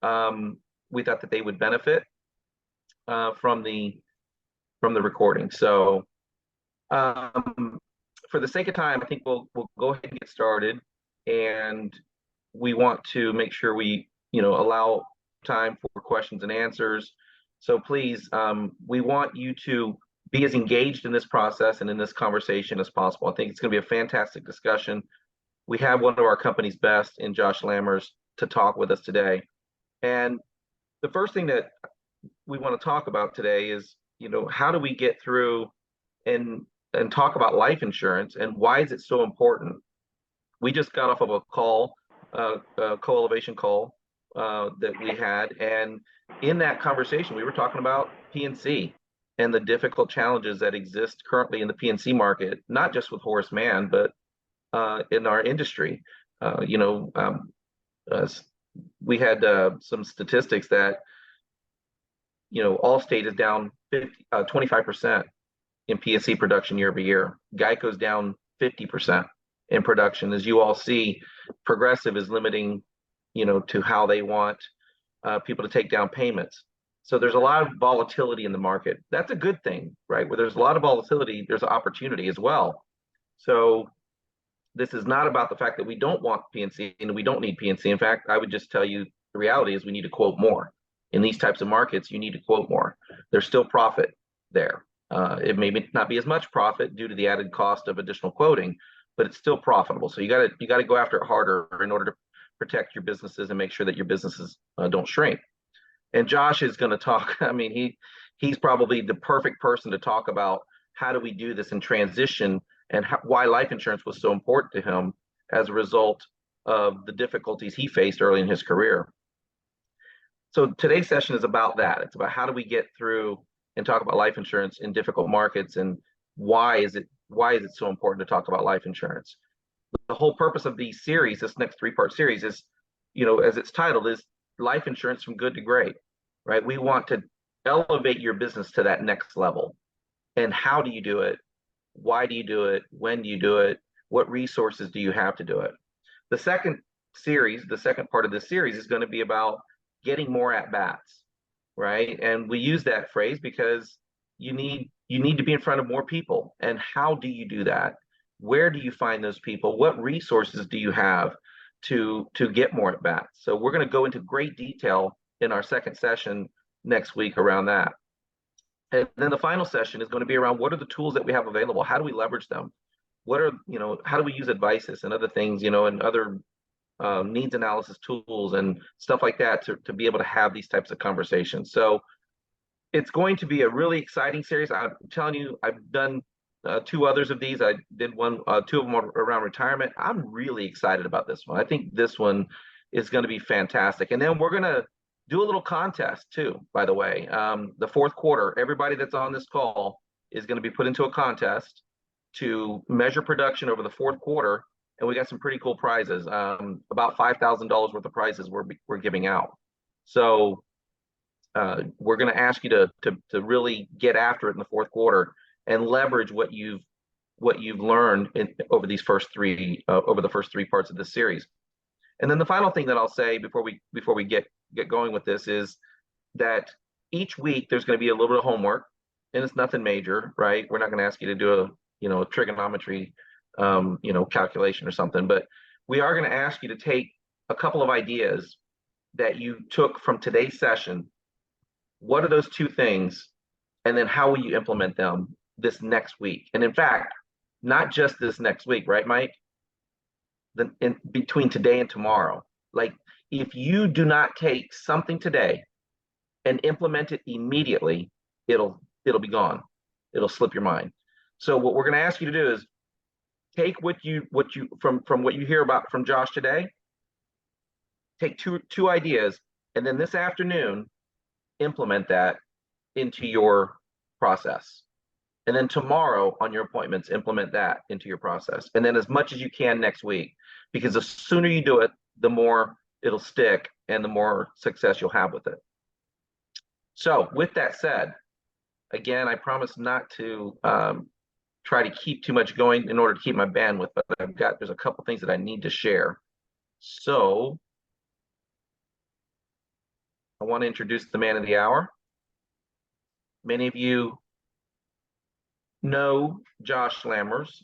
we thought that they would benefit from the recording. So for the sake of time, I think we'll go ahead and get started. And we want to make sure we allow time for questions and answers. So please, we want you to be as engaged in this process and in this conversation as possible. I think it's going to be a fantastic discussion. We have one of our company's best in Josh Lammers to talk with us today. And the first thing that we want to talk about today is, how do we get through and talk about life insurance and why is it so important? We just got off of a call, a co-elevation call that we had, and in that conversation, we were talking about P&C and the difficult challenges that exist currently in the P&C market, not just with Horace Mann, but in our industry. We had some statistics that Allstate is down 25% in P&C production year over year. Geico's down 50% in production. As you all see, Progressive is limiting, to how they want people to take down payments. So there's a lot of volatility in the market. That's a good thing, right? Where there's a lot of volatility, there's opportunity as well. So this is not about the fact that we don't want P&C and we don't need P&C. In fact, I would just tell you the reality is we need to quote more. In these types of markets, you need to quote more. There's still profit there. It may not be as much profit due to the added cost of additional quoting, but it's still profitable. So you got to go after it harder in order to protect your businesses and make sure that your businesses don't shrink. And Josh is going to talk. I mean, he's probably the perfect person to talk about how do we do this in transition and why life insurance was so important to him as a result of the difficulties he faced early in his career. So today's session is about that. It's about how do we get through and talk about life insurance in difficult markets, and why is it so important to talk about life insurance? The whole purpose of these series, this next 3-part series, is, as it's titled, is life insurance from good to great, right? We want to elevate your business to that next level. And how do you do it? Why do you do it? When do you do it? What resources do you have to do it? The second part of this series is going to be about getting more at bats, right? And we use that phrase because you need to be in front of more people. And how do you do that? Where do you find those people? What resources do you have to get more at bats? So we're going to go into great detail in our second session next week around that. And then the final session is going to be around what are the tools that we have available? How do we leverage them? How do we use advices and other things, and other needs analysis tools and stuff like that to be able to have these types of conversations. So it's going to be a really exciting series. I'm telling you, I've done 2 others of these. I did 2 of them around retirement. I'm really excited about this one. I think this one is going to be fantastic. And then we're going to do a little contest too, by the way. The fourth quarter, everybody that's on this call is going to be put into a contest to measure production over the fourth quarter. And we got some pretty cool prizes, about $5,000 worth of prizes we're giving out. So we're going to ask you to really get after it in the fourth quarter and leverage what you've learned over the first 3 parts of this series. And then the final thing that I'll say before we get going with this is that each week there's going to be a little bit of homework, and it's nothing major, right? We're not going to ask you to do a trigonometry calculation or something, but we are going to ask you to take a couple of ideas that you took from today's session. What are those 2 things? And then how will you implement them this next week? And in fact, not just this next week, right, Mike? In between today and tomorrow. Like, if you do not take something today and implement it immediately, it'll be gone. It'll slip your mind. So what we're going to ask you to do is take what you from what you hear about from Josh today, take two ideas, and then this afternoon implement that into your process. And then tomorrow on your appointments, implement that into your process. And then as much as you can next week, because the sooner you do it, the more it'll stick and the more success you'll have with it. So with that said, again, I promise not to try to keep too much going in order to keep my bandwidth, but there's a couple things that I need to share. So I want to introduce the man of the hour. Many of you know Josh Lammers,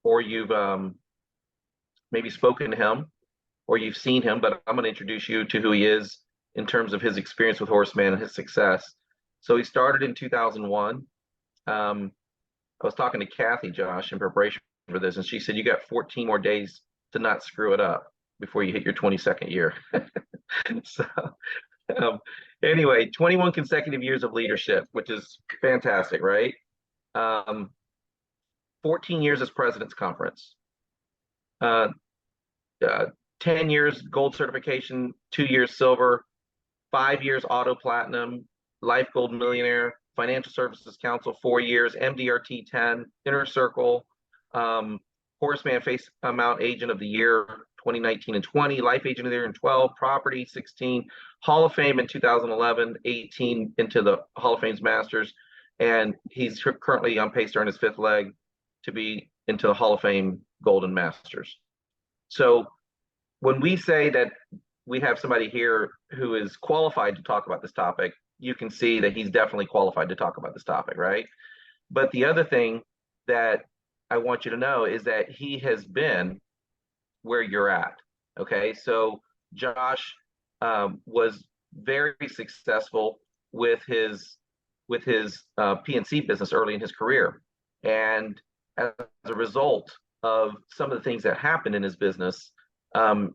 or you've maybe spoken to him, or you've seen him, but I'm going to introduce you to who he is in terms of his experience with Horseman and his success. So he started in 2001. I was talking to Kathy, Josh, in preparation for this, and she said, you got 14 more days to not screw it up before you hit your 22nd year. So um, anyway, 21 consecutive years of leadership, which is fantastic, right? 14 years as President's Conference. Uh, 10 years gold certification, 2 years silver, 5 years auto platinum, life gold millionaire, Financial Services Council 4 years, MDRT 10, Inner Circle, Horseman Face Amount Agent of the Year 2019 and 20, Life Agent of the Year in 12, Property 16, Hall of Fame in 2011, 18 into the Hall of Fame's Masters, and he's currently on pace to earn his 5th leg to be into the Hall of Fame Golden Masters. So when we say that we have somebody here who is qualified to talk about this topic, you can see that he's definitely qualified to talk about this topic, right? But the other thing that I want you to know is that he has been where you're at. Okay, so Josh was very successful with his PNC business early in his career, and as a result of some of the things that happened in his business,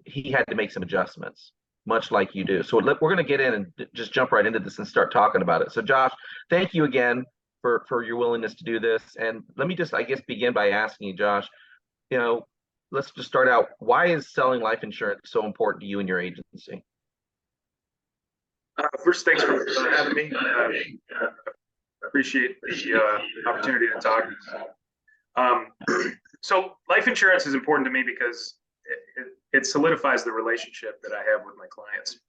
he had to make some adjustments, much like you do. So we're going to get in and just jump right into this and start talking about it. So Josh, thank you again for your willingness to do this. And let me just, I guess, begin by asking you, Josh, let's just start out. Why is selling life insurance so important to you and your agency? First, thanks for having me. Appreciate the opportunity to talk. So life insurance is important to me because it solidifies the relationship that I have with my clients.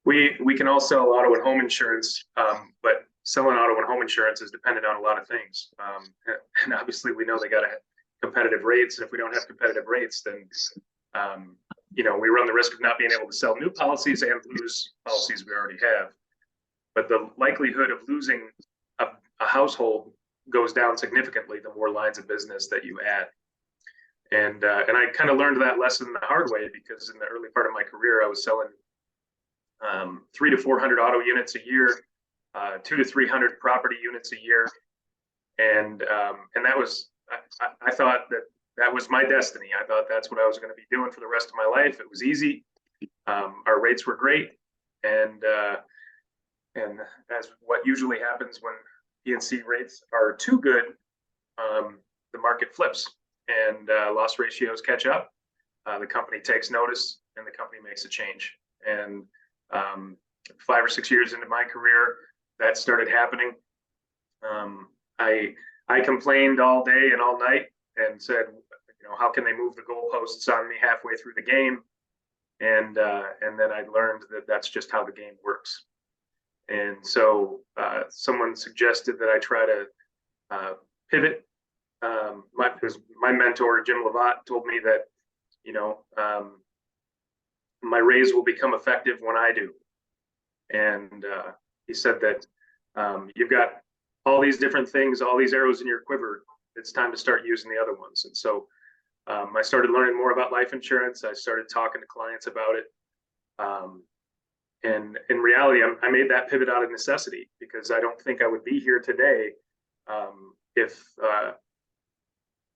We can all sell auto and home insurance, but selling auto and home insurance is dependent on a lot of things. And obviously we know they got to have competitive rates. And if we don't have competitive rates, then, we run the risk of not being able to sell new policies and lose policies we already have. But the likelihood of losing a household goes down significantly the more lines of business that you add. And I kind of learned that lesson the hard way, because in the early part of my career, I was selling 300 to 400 auto units a year, 200 to 300 property units a year, and that was I thought that was my destiny. I thought that's what I was going to be doing for the rest of my life. It was easy. Our rates were great, and as what usually happens when P&C rates are too good, the market flips and loss ratios catch up. The company takes notice and the company makes a change. And 5 or 6 years into my career, that started happening. I complained all day and all night and said, how can they move the goalposts on me halfway through the game? And then I learned that that's just how the game works. And so someone suggested that I try to pivot. My mentor, Jim Lavatt, told me that, my raise will become effective when I do. And he said that you've got all these different things, all these arrows in your quiver. It's time to start using the other ones. And so I started learning more about life insurance. I started talking to clients about it. And in reality, I made that pivot out of necessity, because I don't think I would be here today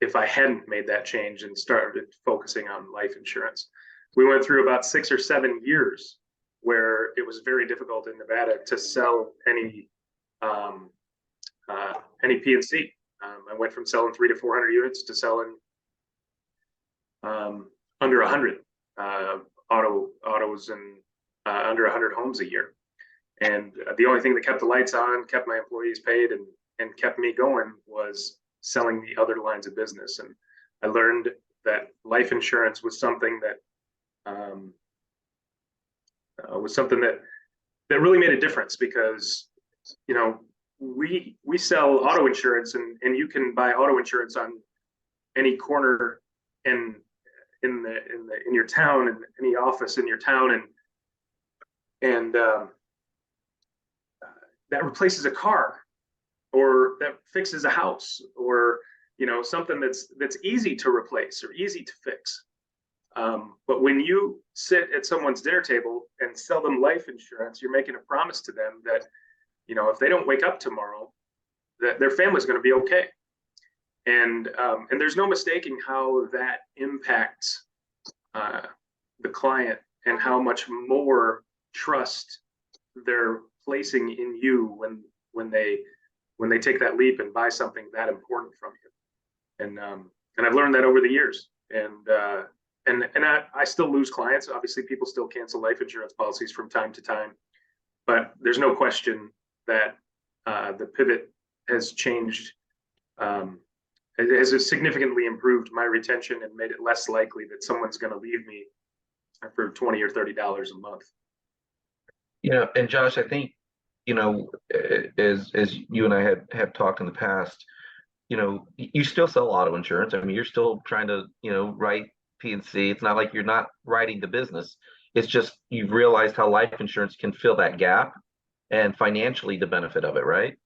if I hadn't made that change and started focusing on life insurance. We went through about 6 or 7 years where it was very difficult in Nevada to sell any P&C. I went from selling 300 to 400 units to selling under 100 autos and under 100 homes a year. And the only thing that kept the lights on, kept my employees paid, and kept me going was selling the other lines of business. And I learned that life insurance was something that that really made a difference, because we sell auto insurance, and you can buy auto insurance on any corner in your town, and any office in your town, and that replaces a car, or that fixes a house, or something that's easy to replace or easy to fix. But when you sit at someone's dinner table and sell them life insurance, you're making a promise to them that if they don't wake up tomorrow, that their family's going to be okay. And there's no mistaking how that impacts the client and how much more trust they're placing in you when they take that leap and buy something that important from you. And I've learned that over the years. And I still lose clients. Obviously, people still cancel life insurance policies from time to time, but there's no question that the pivot has changed. It has significantly improved my retention and made it less likely that someone's going to leave me for $20 or $30 a month. And Josh, I think, as you and I have talked in the past, you still sell auto insurance. I mean, you're still trying to, write P&C. It's not like you're not writing the business. It's just you've realized how life insurance can fill that gap and financially the benefit of it, right?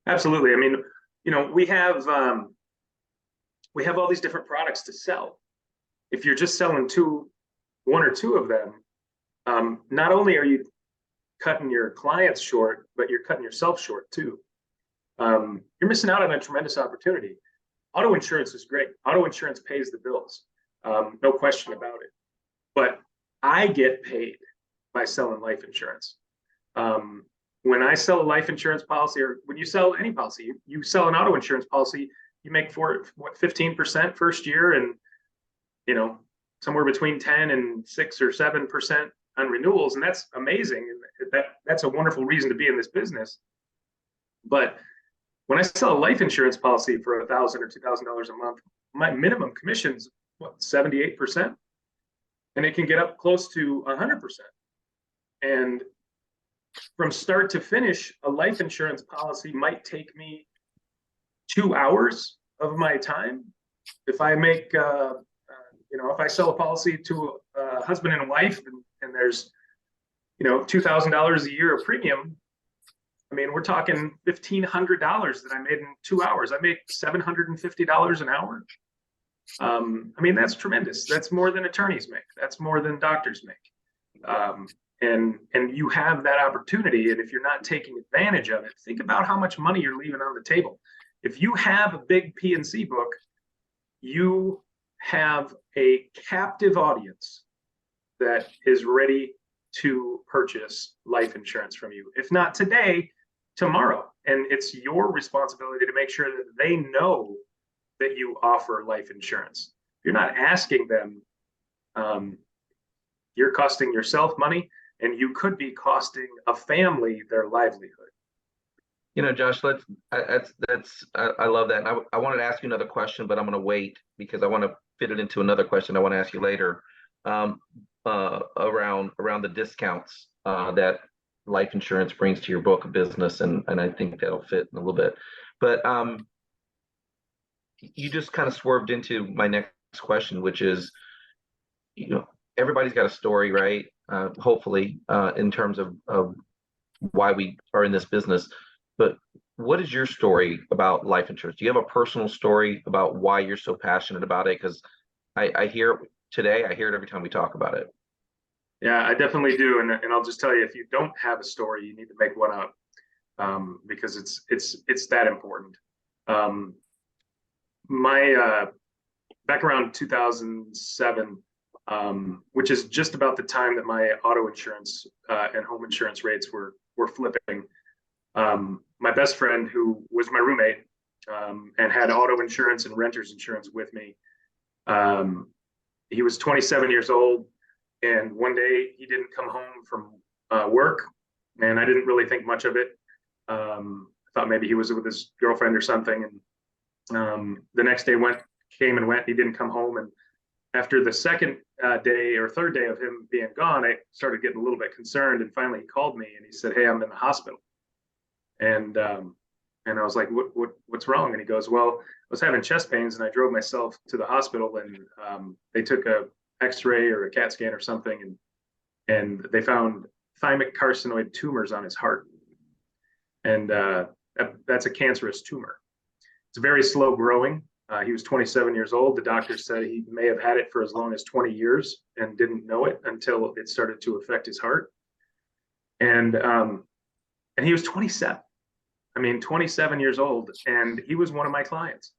Absolutely. I mean, we have all these different products to sell. If you're just selling one or two of them, not only are you cutting your clients short, but you're cutting yourself short too. You're missing out on a tremendous opportunity. Auto insurance is great. Auto insurance pays the bills, no question about it. But I get paid by selling life insurance. When I sell a life insurance policy, or when you sell any policy, you sell an auto insurance policy, you make 15% first year, and somewhere between 10 and 6 or 7% on renewals, and that's amazing. And that's a wonderful reason to be in this business. But when I sell a life insurance policy for $1,000 or $2,000 a month, my minimum commission's 78%, and it can get up close to 100%. And from start to finish, a life insurance policy might take me 2 hours of my time. If I make, if I sell a policy to a husband and a wife, and there's, $2,000 a year of premium, I mean, we're talking $1,500 that I made in 2 hours. I made $750 an hour. I mean, that's tremendous. That's more than attorneys make. That's more than doctors make. And you have that opportunity. And if you're not taking advantage of it, think about how much money you're leaving on the table. If you have a big P&C book, you have a captive audience that is ready to purchase life insurance from you. If not today, tomorrow. And it's your responsibility to make sure that they know that you offer life insurance. You're not asking them, you're costing yourself money, and you could be costing a family their livelihood. Josh, I love that. And I wanted to ask you another question, but I'm going to wait because I want to fit it into another question I want to ask you later, around the discounts that life insurance brings to your book of business. And I think that'll fit in a little bit. But you just kind of swerved into my next question, which is, everybody's got a story, right? Hopefully, in terms of why we are in this business. But what is your story about life insurance? Do you have a personal story about why you're so passionate about it? Because I hear it today. I hear it every time we talk about it. Yeah, I definitely do. And I'll just tell you, if you don't have a story, you need to make one up, because it's that important. My back around 2007, which is just about the time that my auto insurance and home insurance rates were flipping. My best friend, who was my roommate, and had auto insurance and renter's insurance with me, he was 27 years old, and one day he didn't come home from work, and I didn't really think much of it. I thought maybe he was with his girlfriend or something, and the next day came and went. He didn't come home, and after the second day or third day of him being gone, I started getting a little bit concerned, and finally he called me and he said, "Hey, I'm in the hospital." And I was like, what's wrong? And he goes, "Well, I was having chest pains and I drove myself to the hospital, and they took a X-ray or a CAT scan or something, and they found thymic carcinoid tumors on his heart. And that's a cancerous tumor. It's very slow growing. He was 27 years old. The doctor said he may have had it for as long as 20 years and didn't know it until it started to affect his heart. And he was 27. I mean, 27 years old, and he was one of my clients.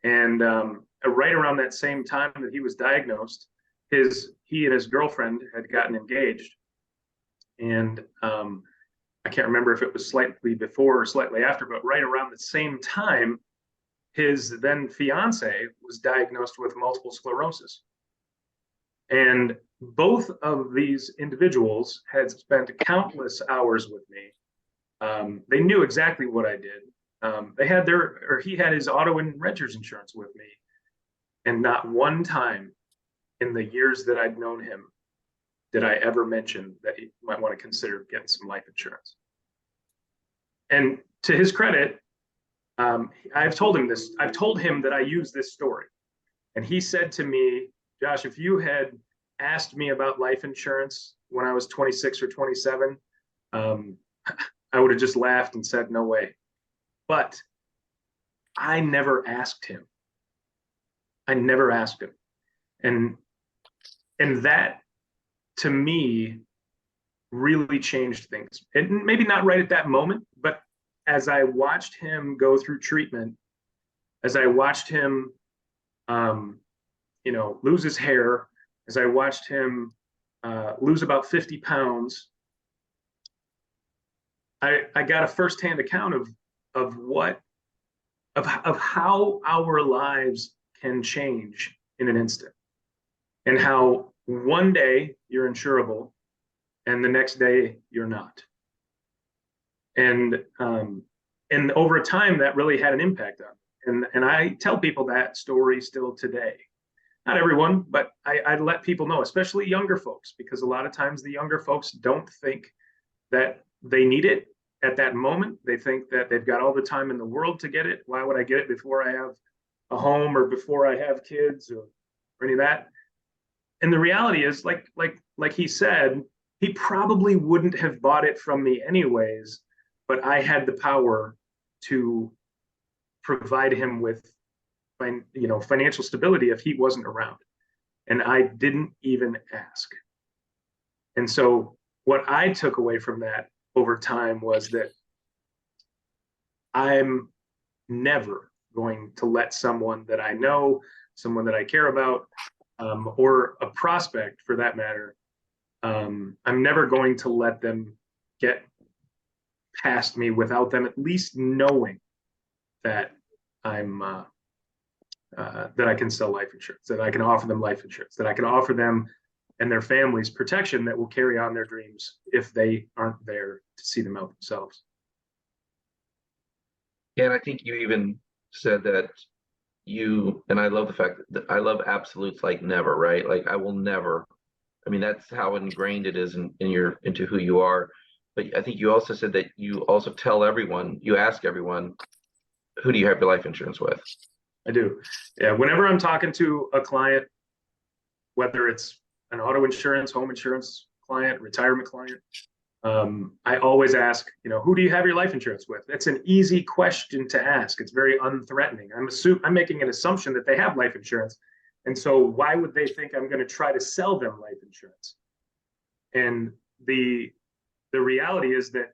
And right around that same time that he was diagnosed, he and his girlfriend had gotten engaged. And I can't remember if it was slightly before or slightly after, but right around the same time, his then fiance was diagnosed with multiple sclerosis. And both of these individuals had spent countless hours with me. They knew exactly what I did. He had his auto and renter's insurance with me. And not one time in the years that I'd known him did I ever mention that he might want to consider getting some life insurance. And to his credit, I've told him this. I've told him that I use this story. And he said to me, Josh, if you had asked me about life insurance when I was 26 or 27, I would have just laughed and said, no way. But I never asked him. I never asked him. And that, to me, really changed things. And maybe not right at that moment, but as I watched him go through treatment, as I watched him, lose his hair, as I watched him lose about 50 pounds, I got a firsthand account of how our lives can change in an instant, and how one day you're insurable and the next day you're not. And over time, that really had an impact on me. And I tell people that story still today. Not everyone, but I let people know, especially younger folks, because a lot of times the younger folks don't think that they need it at that moment. They think that they've got all the time in the world to get it. Why would I get it before I have a home or before I have kids or any of that? And the reality is, like he said, he probably wouldn't have bought it from me anyways, but I had the power to provide him with financial stability if he wasn't around. And I didn't even ask. And so what I took away from that over time was that I'm never going to let someone that I know, someone that I care about, or a prospect for that matter, I'm never going to let them get past me without them at least knowing that that I can sell life insurance, that I can offer them life insurance, that I can offer them and their families protection that will carry on their dreams if they aren't there to see them out themselves. Yeah, and I think you even said that and I love the fact that I love absolutes like never, right? Like I will never. I mean, that's how ingrained it is into who you are. But I think you also said that you also tell everyone, you ask everyone, who do you have your life insurance with? I do. Yeah. Whenever I'm talking to a client, whether it's an auto insurance, home insurance client, retirement client, I always ask, who do you have your life insurance with? It's an easy question to ask. It's very unthreatening. I'm making an assumption that they have life insurance. And so why would they think I'm going to try to sell them life insurance? And the reality is that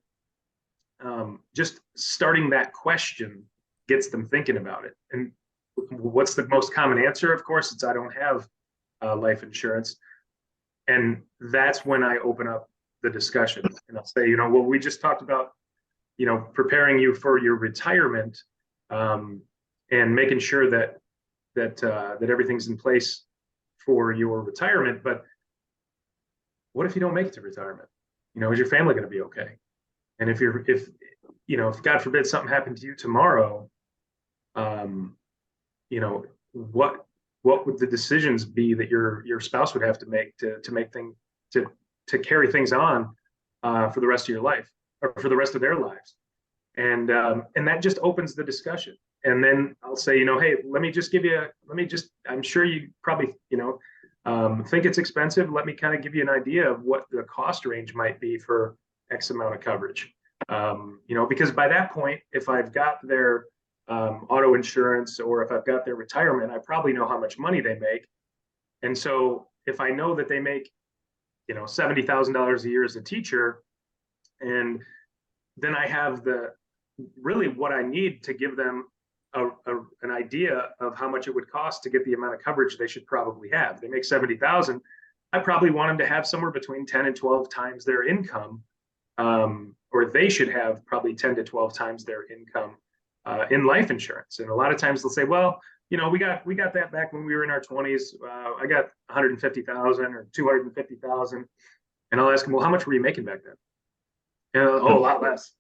just starting that question gets them thinking about it. And what's the most common answer? Of course, it's I don't have life insurance. And that's when I open up the discussion and I'll say, well, we just talked about, preparing you for your retirement and making sure that everything's in place for your retirement. But what if you don't make it to retirement? Is your family going to be okay? And if God forbid something happened to you tomorrow, what would the decisions be that your spouse would have to make to carry things on for the rest of your life or for the rest of their lives? And that just opens the discussion. And then I'll say, hey, I'm sure you probably, Think it's expensive? Let me kind of give you an idea of what the cost range might be for X amount of coverage. Because by that point, if I've got their auto insurance or if I've got their retirement, I probably know how much money they make. And so if I know that they make, $70,000 a year as a teacher, and then I have really what I need to give them an idea of how much it would cost to get the amount of coverage they should probably have. They make 70,000. I probably want them to have somewhere between 10 and 12 times their income, or they should have probably 10 to 12 times their income in life insurance. And a lot of times they'll say, well, we got that back when we were in our 20s. I got 150,000 or 250,000. And I'll ask them, well, how much were you making back then? And a lot less.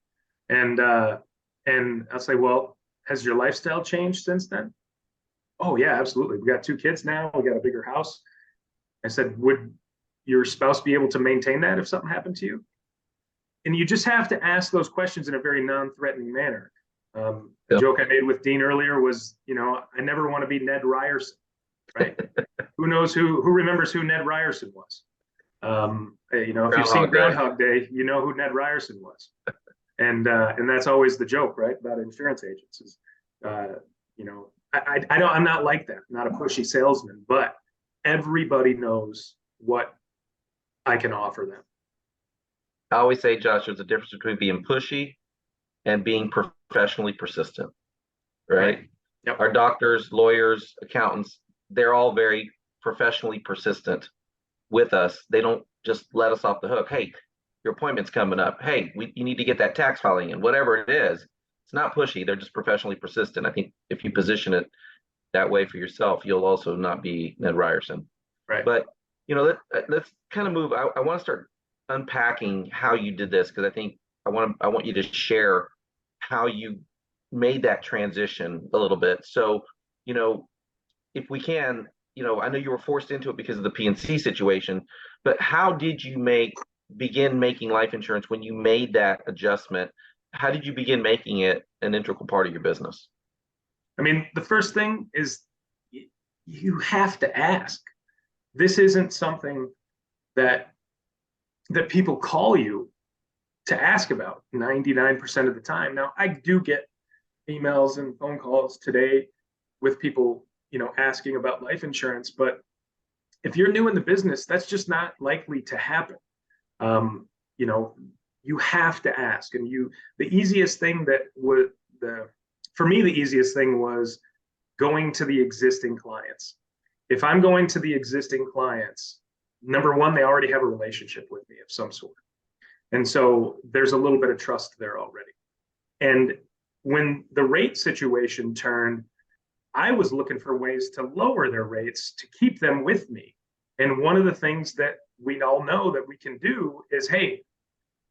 And I'll say, well, has your lifestyle changed since then? Oh yeah, absolutely. We got 2 kids now. We got a bigger house. I said, would your spouse be able to maintain that if something happened to you? And you just have to ask those questions in a very non-threatening manner. The joke I made with Dean earlier was, I never want to be Ned Ryerson, right? who remembers who Ned Ryerson was? If you've seen Groundhog Day, you know who Ned Ryerson was. And that's always the joke, right? About insurance agents is, I'm not like that, not a pushy salesman, but everybody knows what I can offer them. I always say, Josh, there's a difference between being pushy and being professionally persistent, right? Yep. Our doctors, lawyers, accountants, they're all very professionally persistent with us. They don't just let us off the hook. Hey, your appointment's coming up. Hey, you need to get that tax filing in, whatever it is. It's not pushy. They're just professionally persistent. I think if you position it that way for yourself, you'll also not be Ned Ryerson. Right. But, let's kind of move. I want to start unpacking how you did this, because I think I want you to share how you made that transition a little bit. So, if we can, I know you were forced into it because of the PNC situation, but how did you begin making life insurance when you made that adjustment? How did you begin making it an integral part of your business? I mean, the first thing is you have to ask. This isn't something that people call you to ask about 99% of the time. Now, I do get emails and phone calls today with people, asking about life insurance, but if you're new in the business, that's just not likely to happen. You have to ask. And the easiest thing for me, the easiest thing was going to the existing clients. If I'm going to the existing clients, number one, they already have a relationship with me of some sort. And so there's a little bit of trust there already. And when the rate situation turned, I was looking for ways to lower their rates to keep them with me. And one of the things that we all know that we can do is, hey,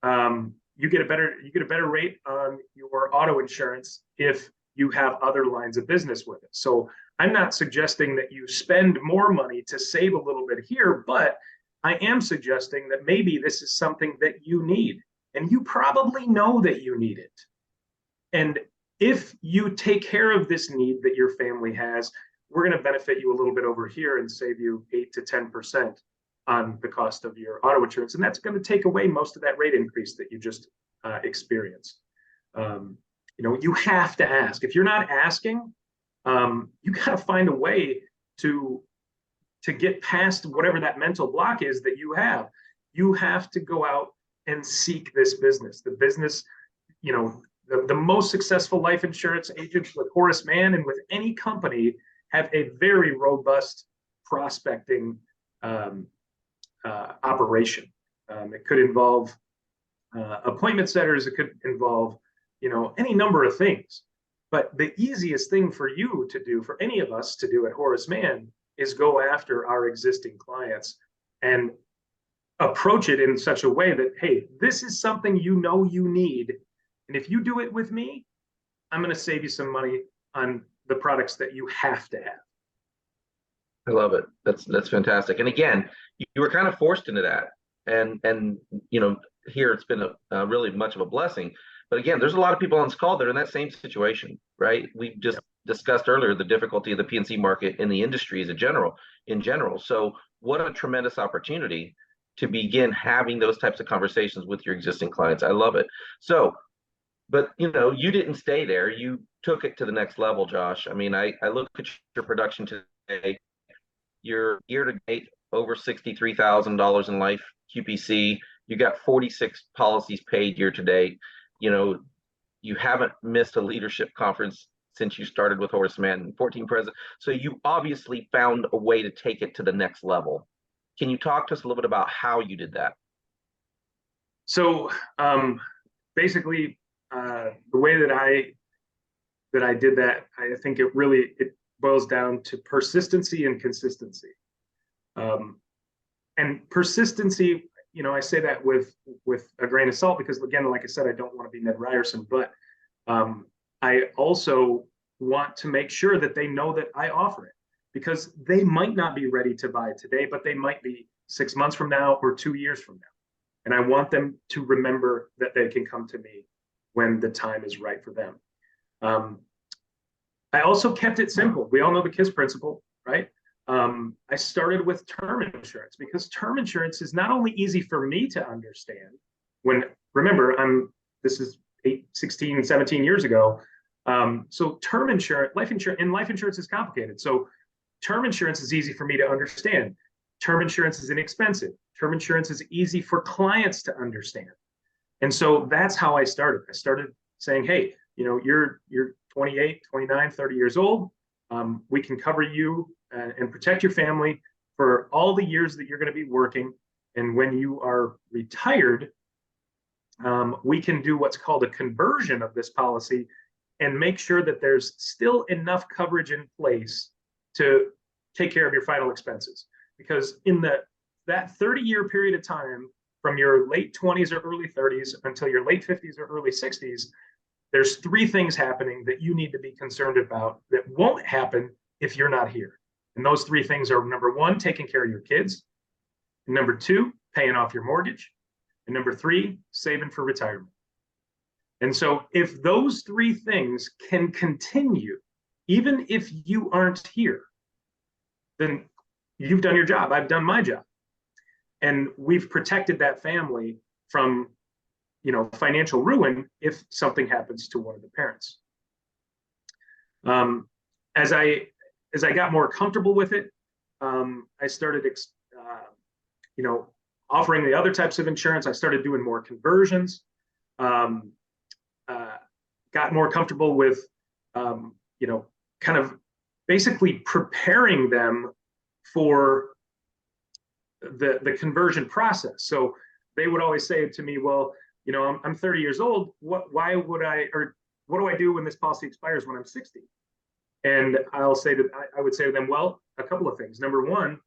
you get a better rate on your auto insurance if you have other lines of business with it. So I'm not suggesting that you spend more money to save a little bit here, but I am suggesting that maybe this is something that you need, and you probably know that you need it. And if you take care of this need that your family has, we're going to benefit you a little bit over here and save you 8 to 10% on the cost of your auto insurance. And that's going to take away most of that rate increase that you just experienced. You have to ask. If you're not asking, you got to find a way to get past whatever that mental block is that you have. You have to go out and seek this business. The business, the most successful life insurance agents with Horace Mann and with any company have a very robust prospecting operation. It could involve appointment setters. It could involve, any number of things. But the easiest thing for you to do, for any of us to do at Horace Mann, is go after our existing clients and approach it in such a way that, hey, this is something you need. And if you do it with me, I'm going to save you some money on the products that you have to have. I love it. That's fantastic. And again, you were kind of forced into that. And here it's been a really much of a blessing. But again, there's a lot of people on this call that are in that same situation, right? We just discussed earlier the difficulty of the PNC market in the industry in general. So what a tremendous opportunity to begin having those types of conversations with your existing clients. I love it. So, but you didn't stay there. You took it to the next level, Josh. I mean, I look at your production today. You're year to date over $63,000 in life QPC. You got 46 policies paid year to date. You haven't missed a leadership conference since you started with Horace Mann, 14 presidents. So you obviously found a way to take it to the next level. Can you talk to us a little bit about how you did that? So basically, the way that I did that, I think it boils down to persistency and consistency. And persistency, I say that with a grain of salt, because again, like I said, I don't want to be Ned Ryerson, but I also want to make sure that they know that I offer it, because they might not be ready to buy today, but they might be 6 months from now or 2 years from now. And I want them to remember that they can come to me when the time is right for them. I also kept it simple. We all know the KISS principle, right? I started with term insurance, because term insurance is not only easy for me to understand remember, this is 16, 17 years ago. So term insurance, life insurance is complicated. So term insurance is easy for me to understand. Term insurance is inexpensive. Term insurance is easy for clients to understand. And so that's how I started. I started saying, hey, you're 28, 29, 30 years old. We can cover you and protect your family for all the years that you're going to be working. And when you are retired, we can do what's called a conversion of this policy and make sure that there's still enough coverage in place to take care of your final expenses. Because in that 30-year period of time, from your late 20s or early 30s until your late 50s or early 60s, there's 3 things happening that you need to be concerned about that won't happen if you're not here. And those 3 things are, number 1, taking care of your kids. Number 2, paying off your mortgage. And number 3, saving for retirement. And so if those 3 things can continue, even if you aren't here, then you've done your job. I've done my job. And we've protected that family from, financial ruin if something happens to one of the parents. As I got more comfortable with it, I started, offering the other types of insurance. I started doing more conversions. Got more comfortable with, kind of basically preparing them for the conversion process. So they would always say to me, well, I'm 30 years old. What do I do when this policy expires when I'm 60? And I would say to them, well, a couple of things. Number 1,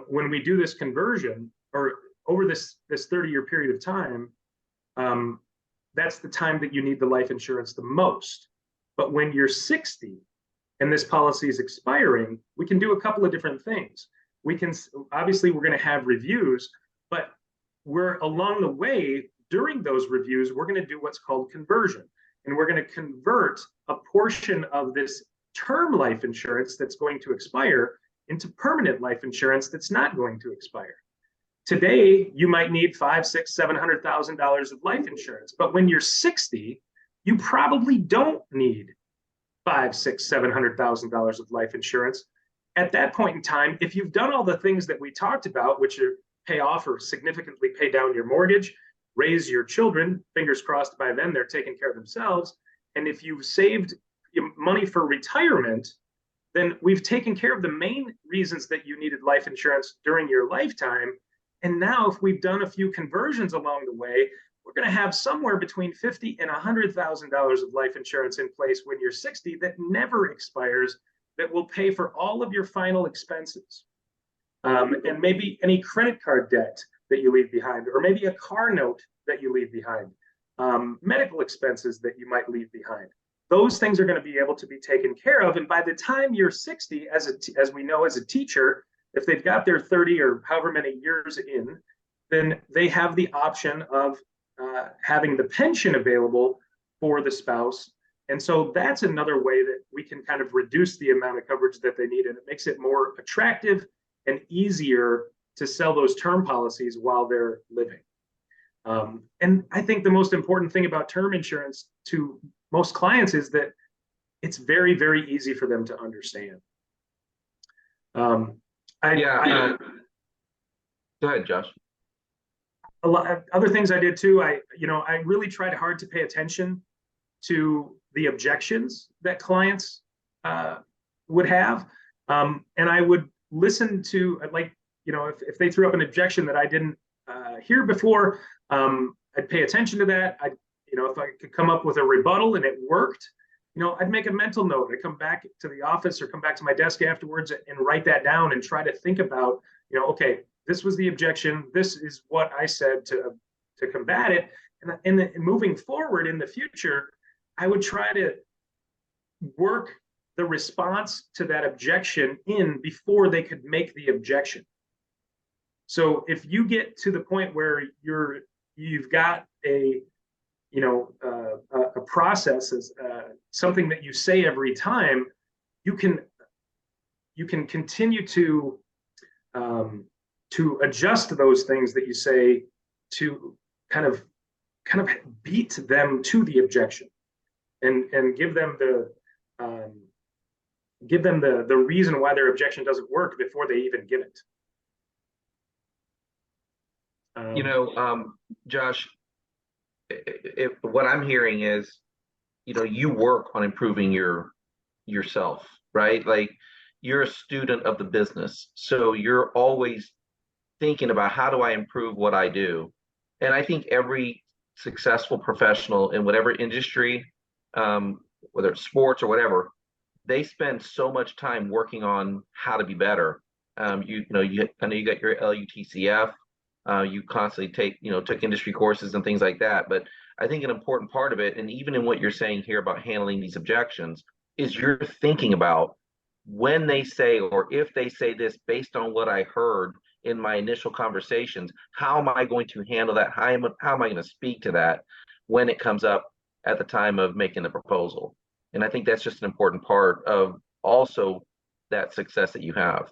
when we do this conversion, or over this 30-year period of time, that's the time that you need the life insurance the most. But when you're 60 and this policy is expiring, we can do a couple of different things. We're going to have reviews, but we're along the way during those reviews, we're going to do what's called conversion. And we're going to convert a portion of this term life insurance that's going to expire into permanent life insurance that's not going to expire. Today, you might need $500,000, $600,000, $700,000 of life insurance, but when you're 60, you probably don't need $500,000, $600,000, $700,000 of life insurance. At that point in time, if you've done all the things that we talked about, which are pay off or significantly pay down your mortgage, raise your children, fingers crossed by then they're taking care of themselves, and if you've saved money for retirement, then we've taken care of the main reasons that you needed life insurance during your lifetime. And now if we've done a few conversions along the way, we're going to have somewhere between $50,000 and $100,000 of life insurance in place when you're 60 that never expires, that will pay for all of your final expenses. And maybe any credit card debt that you leave behind, or maybe a car note that you leave behind, medical expenses that you might leave behind. Those things are going to be able to be taken care of. And by the time you're 60, as we know as a teacher, if they've got their 30 or however many years in, then they have the option of having the pension available for the spouse. And so that's another way that we can kind of reduce the amount of coverage that they need. And it makes it more attractive and easier to sell those term policies while they're living. And I think the most important thing about term insurance to most clients is that it's very, very easy for them to understand. Go ahead, Josh. A lot of other things I did too. I really tried hard to pay attention to the objections that clients would have, and I would listen to, like, if they threw up an objection that I didn't hear before, I'd pay attention to that. If I could come up with a rebuttal and it worked, I'd make a mental note. I'd come back to the office or come back to my desk afterwards and write that down and try to think about, okay, this was the objection. This is what I said to combat it. And moving forward in the future, I would try to work the response to that objection in before they could make the objection. So if you get to the point where you've got a process as something that you say every time, you can continue to adjust those things that you say to kind of beat them to the objection, and give them the reason why their objection doesn't work before they even give it. Josh, what I'm hearing is, you work on improving yourself, right? Like, you're a student of the business, so you're always thinking about, how do I improve what I do? And I think every successful professional in whatever industry, whether it's sports or whatever, they spend so much time working on how to be better. I know you got your LUTCF. You constantly took industry courses and things like that. But I think an important part of it, and even in what you're saying here about handling these objections, is you're thinking about, when they say, or if they say this based on what I heard in my initial conversations, how am I going to handle that? How am I going to speak to that when it comes up at the time of making the proposal? And I think that's just an important part of also that success that you have.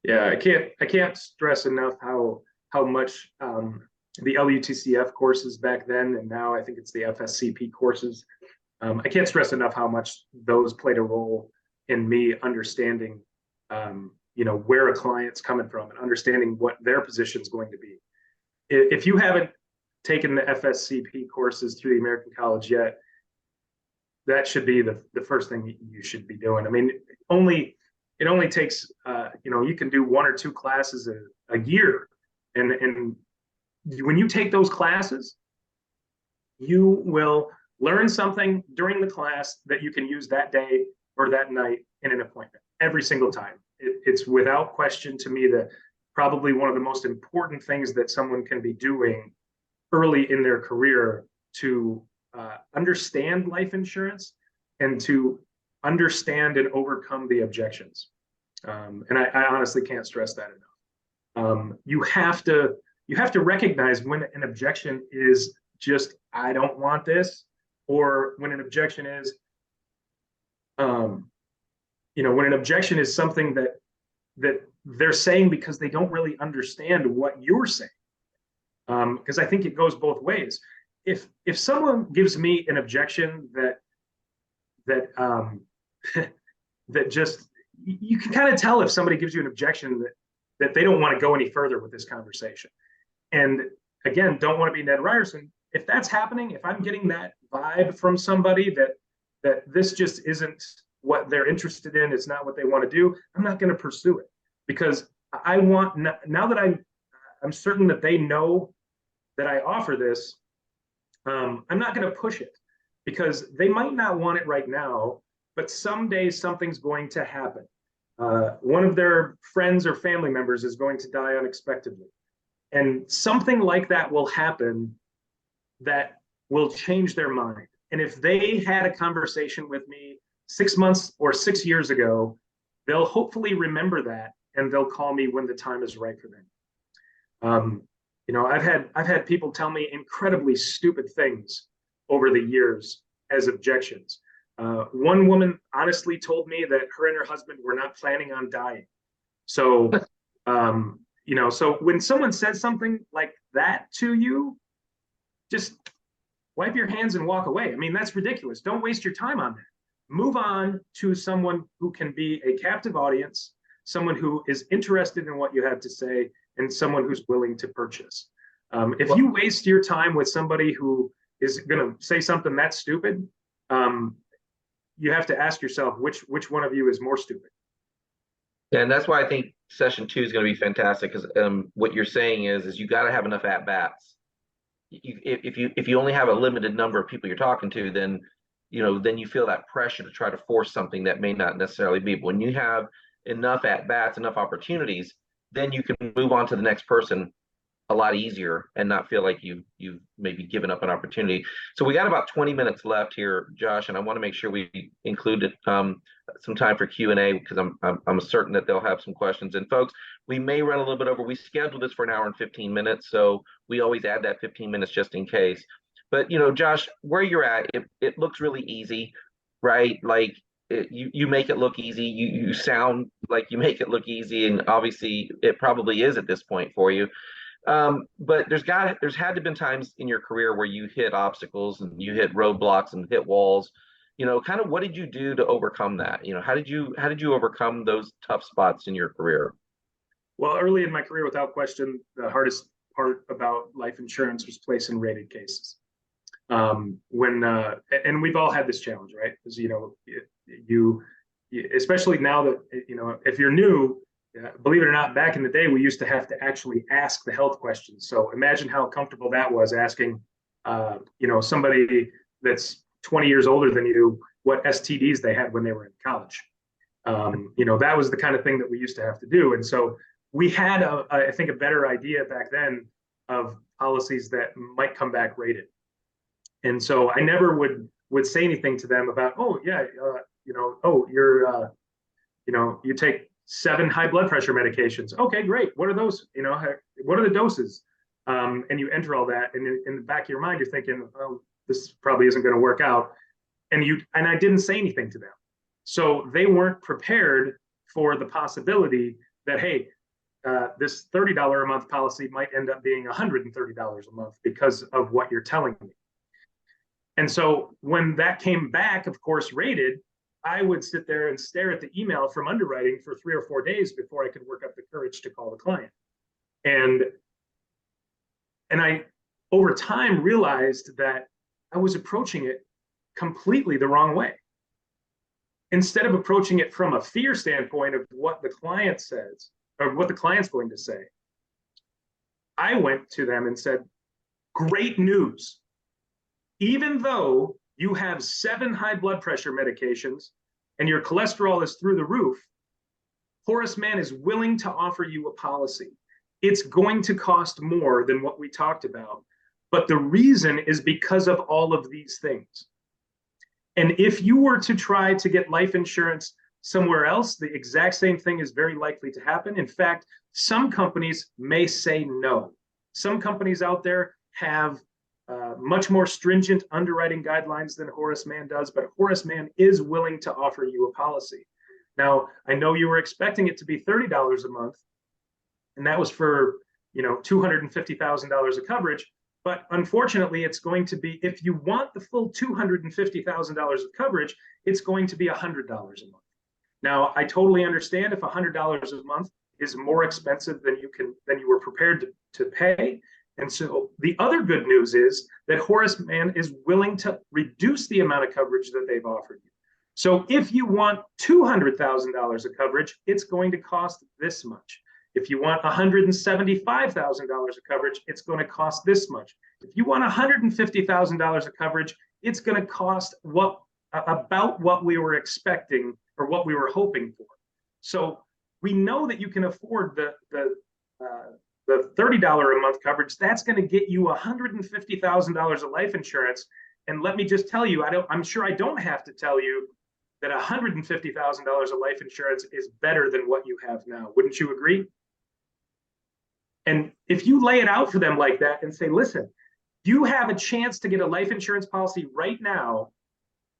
Yeah, I can't stress enough how much the LUTCF courses back then, and now I think it's the FSCP courses. I can't stress enough how much those played a role in me understanding, where a client's coming from and understanding what their position is going to be. If you haven't taken the FSCP courses through the American College yet, that should be the first thing you should be doing. I mean, it only takes, you can do 1 or 2 classes a year. And when you take those classes, you will learn something during the class that you can use that day or that night in an appointment every single time. It's without question, to me, that probably one of the most important things that someone can be doing early in their career to understand life insurance and to understand and overcome the objections. And I honestly can't stress that enough. You have to recognize when an objection is just, I don't want this, or when an objection is, when an objection is something that they're saying because they don't really understand what you're saying. Because I think it goes both ways. If someone gives me an objection that that just, you can kind of tell if somebody gives you an objection that they don't want to go any further with this conversation. And again, don't want to be Ned Ryerson. If that's happening, if I'm getting that vibe from somebody that this just isn't what they're interested in, it's not what they want to do, I'm not going to pursue it, because I want, now that I'm certain that they know that I offer this, I'm not going to push it, because they might not want it right now, but someday something's going to happen. One of their friends or family members is going to die unexpectedly. And something like that will happen that will change their mind. And if they had a conversation with me 6 months or 6 years ago, they'll hopefully remember that, and they'll call me when the time is right for them. I've had people tell me incredibly stupid things over the years as objections. One woman honestly told me that her and her husband were not planning on dying. So, so when someone says something like that to you, just wipe your hands and walk away. I mean, that's ridiculous. Don't waste your time on that. Move on to someone who can be a captive audience, someone who is interested in what you have to say, and someone who's willing to purchase. If you waste your time with somebody who is going to say something that's stupid, you have to ask yourself which one of you is more stupid. And that's why I think session 2 is going to be fantastic, because what you're saying is you got to have enough at bats. If you only have a limited number of people you're talking to, then you feel that pressure to try to force something that may not necessarily be. But when you have enough at bats, enough opportunities, then you can move on to the next person a lot easier and not feel like you've maybe given up an opportunity. So we got about 20 minutes left here, Josh, and I want to make sure we included some time for Q&A, because I'm certain that they'll have some questions. And folks, we may run a little bit over. We scheduled this for an hour and 15 minutes, so we always add that 15 minutes just in case. But Josh, where you're at, it looks really easy, right? Like you make it look easy. You sound like you make it look easy, and obviously it probably is at this point for you. But there's had to been times in your career where you hit obstacles and you hit roadblocks and hit walls. Kind of what did you do to overcome that? How did you overcome those tough spots in your career? Well, early in my career, without question, the hardest part about life insurance was placing rated cases. And we've all had this challenge, right? Because you especially now that if you're new. Believe it or not, back in the day, we used to have to actually ask the health questions. So imagine how comfortable that was, asking, somebody that's 20 years older than you what STDs they had when they were in college. That was the kind of thing that we used to have to do. And so we had, I think, a better idea back then of policies that might come back rated. And so I never would say anything to them about, oh yeah, you take 7 high blood pressure medications. Okay, great. What are those? What are the doses? And you enter all that, and in the back of your mind, you're thinking, oh, this probably isn't going to work out. And I didn't say anything to them. So they weren't prepared for the possibility that, hey, this $30 a month policy might end up being $130 a month because of what you're telling me. And so when that came back, of course, rated, I would sit there and stare at the email from underwriting for 3 or 4 days before I could work up the courage to call the client. And I, over time, realized that I was approaching it completely the wrong way. Instead of approaching it from a fear standpoint of what the client says or what the client's going to say, I went to them and said, great news. Even though you have 7 high blood pressure medications and your cholesterol is through the roof, Horace Mann is willing to offer you a policy. It's going to cost more than what we talked about, but the reason is because of all of these things. And if you were to try to get life insurance somewhere else, the exact same thing is very likely to happen. In fact, some companies may say no. Some companies out there have much more stringent underwriting guidelines than Horace Mann does, but Horace Mann is willing to offer you a policy. Now, I know you were expecting it to be $30 a month, and that was for $250,000 of coverage. But unfortunately, it's going to be, if you want the full $250,000 of coverage, it's going to be $100 a month. Now, I totally understand if $100 a month is more expensive than you were prepared to pay. And so the other good news is that Horace Mann is willing to reduce the amount of coverage that they've offered you. So if you want $200,000 of coverage, it's going to cost this much. If you want $175,000 of coverage, it's going to cost this much. If you want $150,000 of coverage, it's going to cost about what we were expecting or what we were hoping for. So we know that you can afford the $30 a month coverage. That's going to get you $150,000 of life insurance. And let me just tell you, I'm sure I don't have to tell you that $150,000 of life insurance is better than what you have now. Wouldn't you agree? And if you lay it out for them like that and say, listen, you have a chance to get a life insurance policy right now,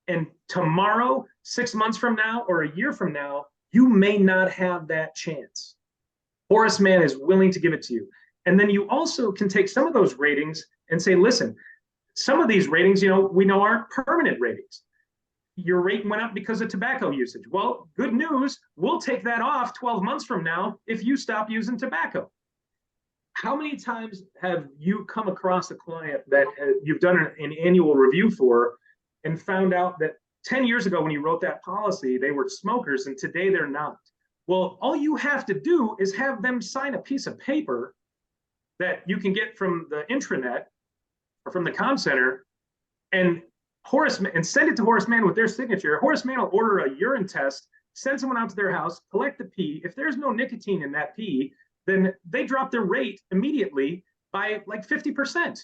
and tomorrow, 6 months from now, or a year from now, you may not have that chance. Horace Mann is willing to give it to you. And then you also can take some of those ratings and say, listen, some of these ratings, we know aren't permanent ratings. Your rate went up because of tobacco usage. Well, good news, we'll take that off 12 months from now if you stop using tobacco. How many times have you come across a client that you've done an annual review for and found out that 10 years ago when you wrote that policy, they were smokers and today they're not? Well, all you have to do is have them sign a piece of paper that you can get from the intranet or from the comm center and send it to Horace Mann with their signature. Horace Mann will order a urine test, send someone out to their house, collect the pee. If there's no nicotine in that pee, then they drop their rate immediately by like 50%.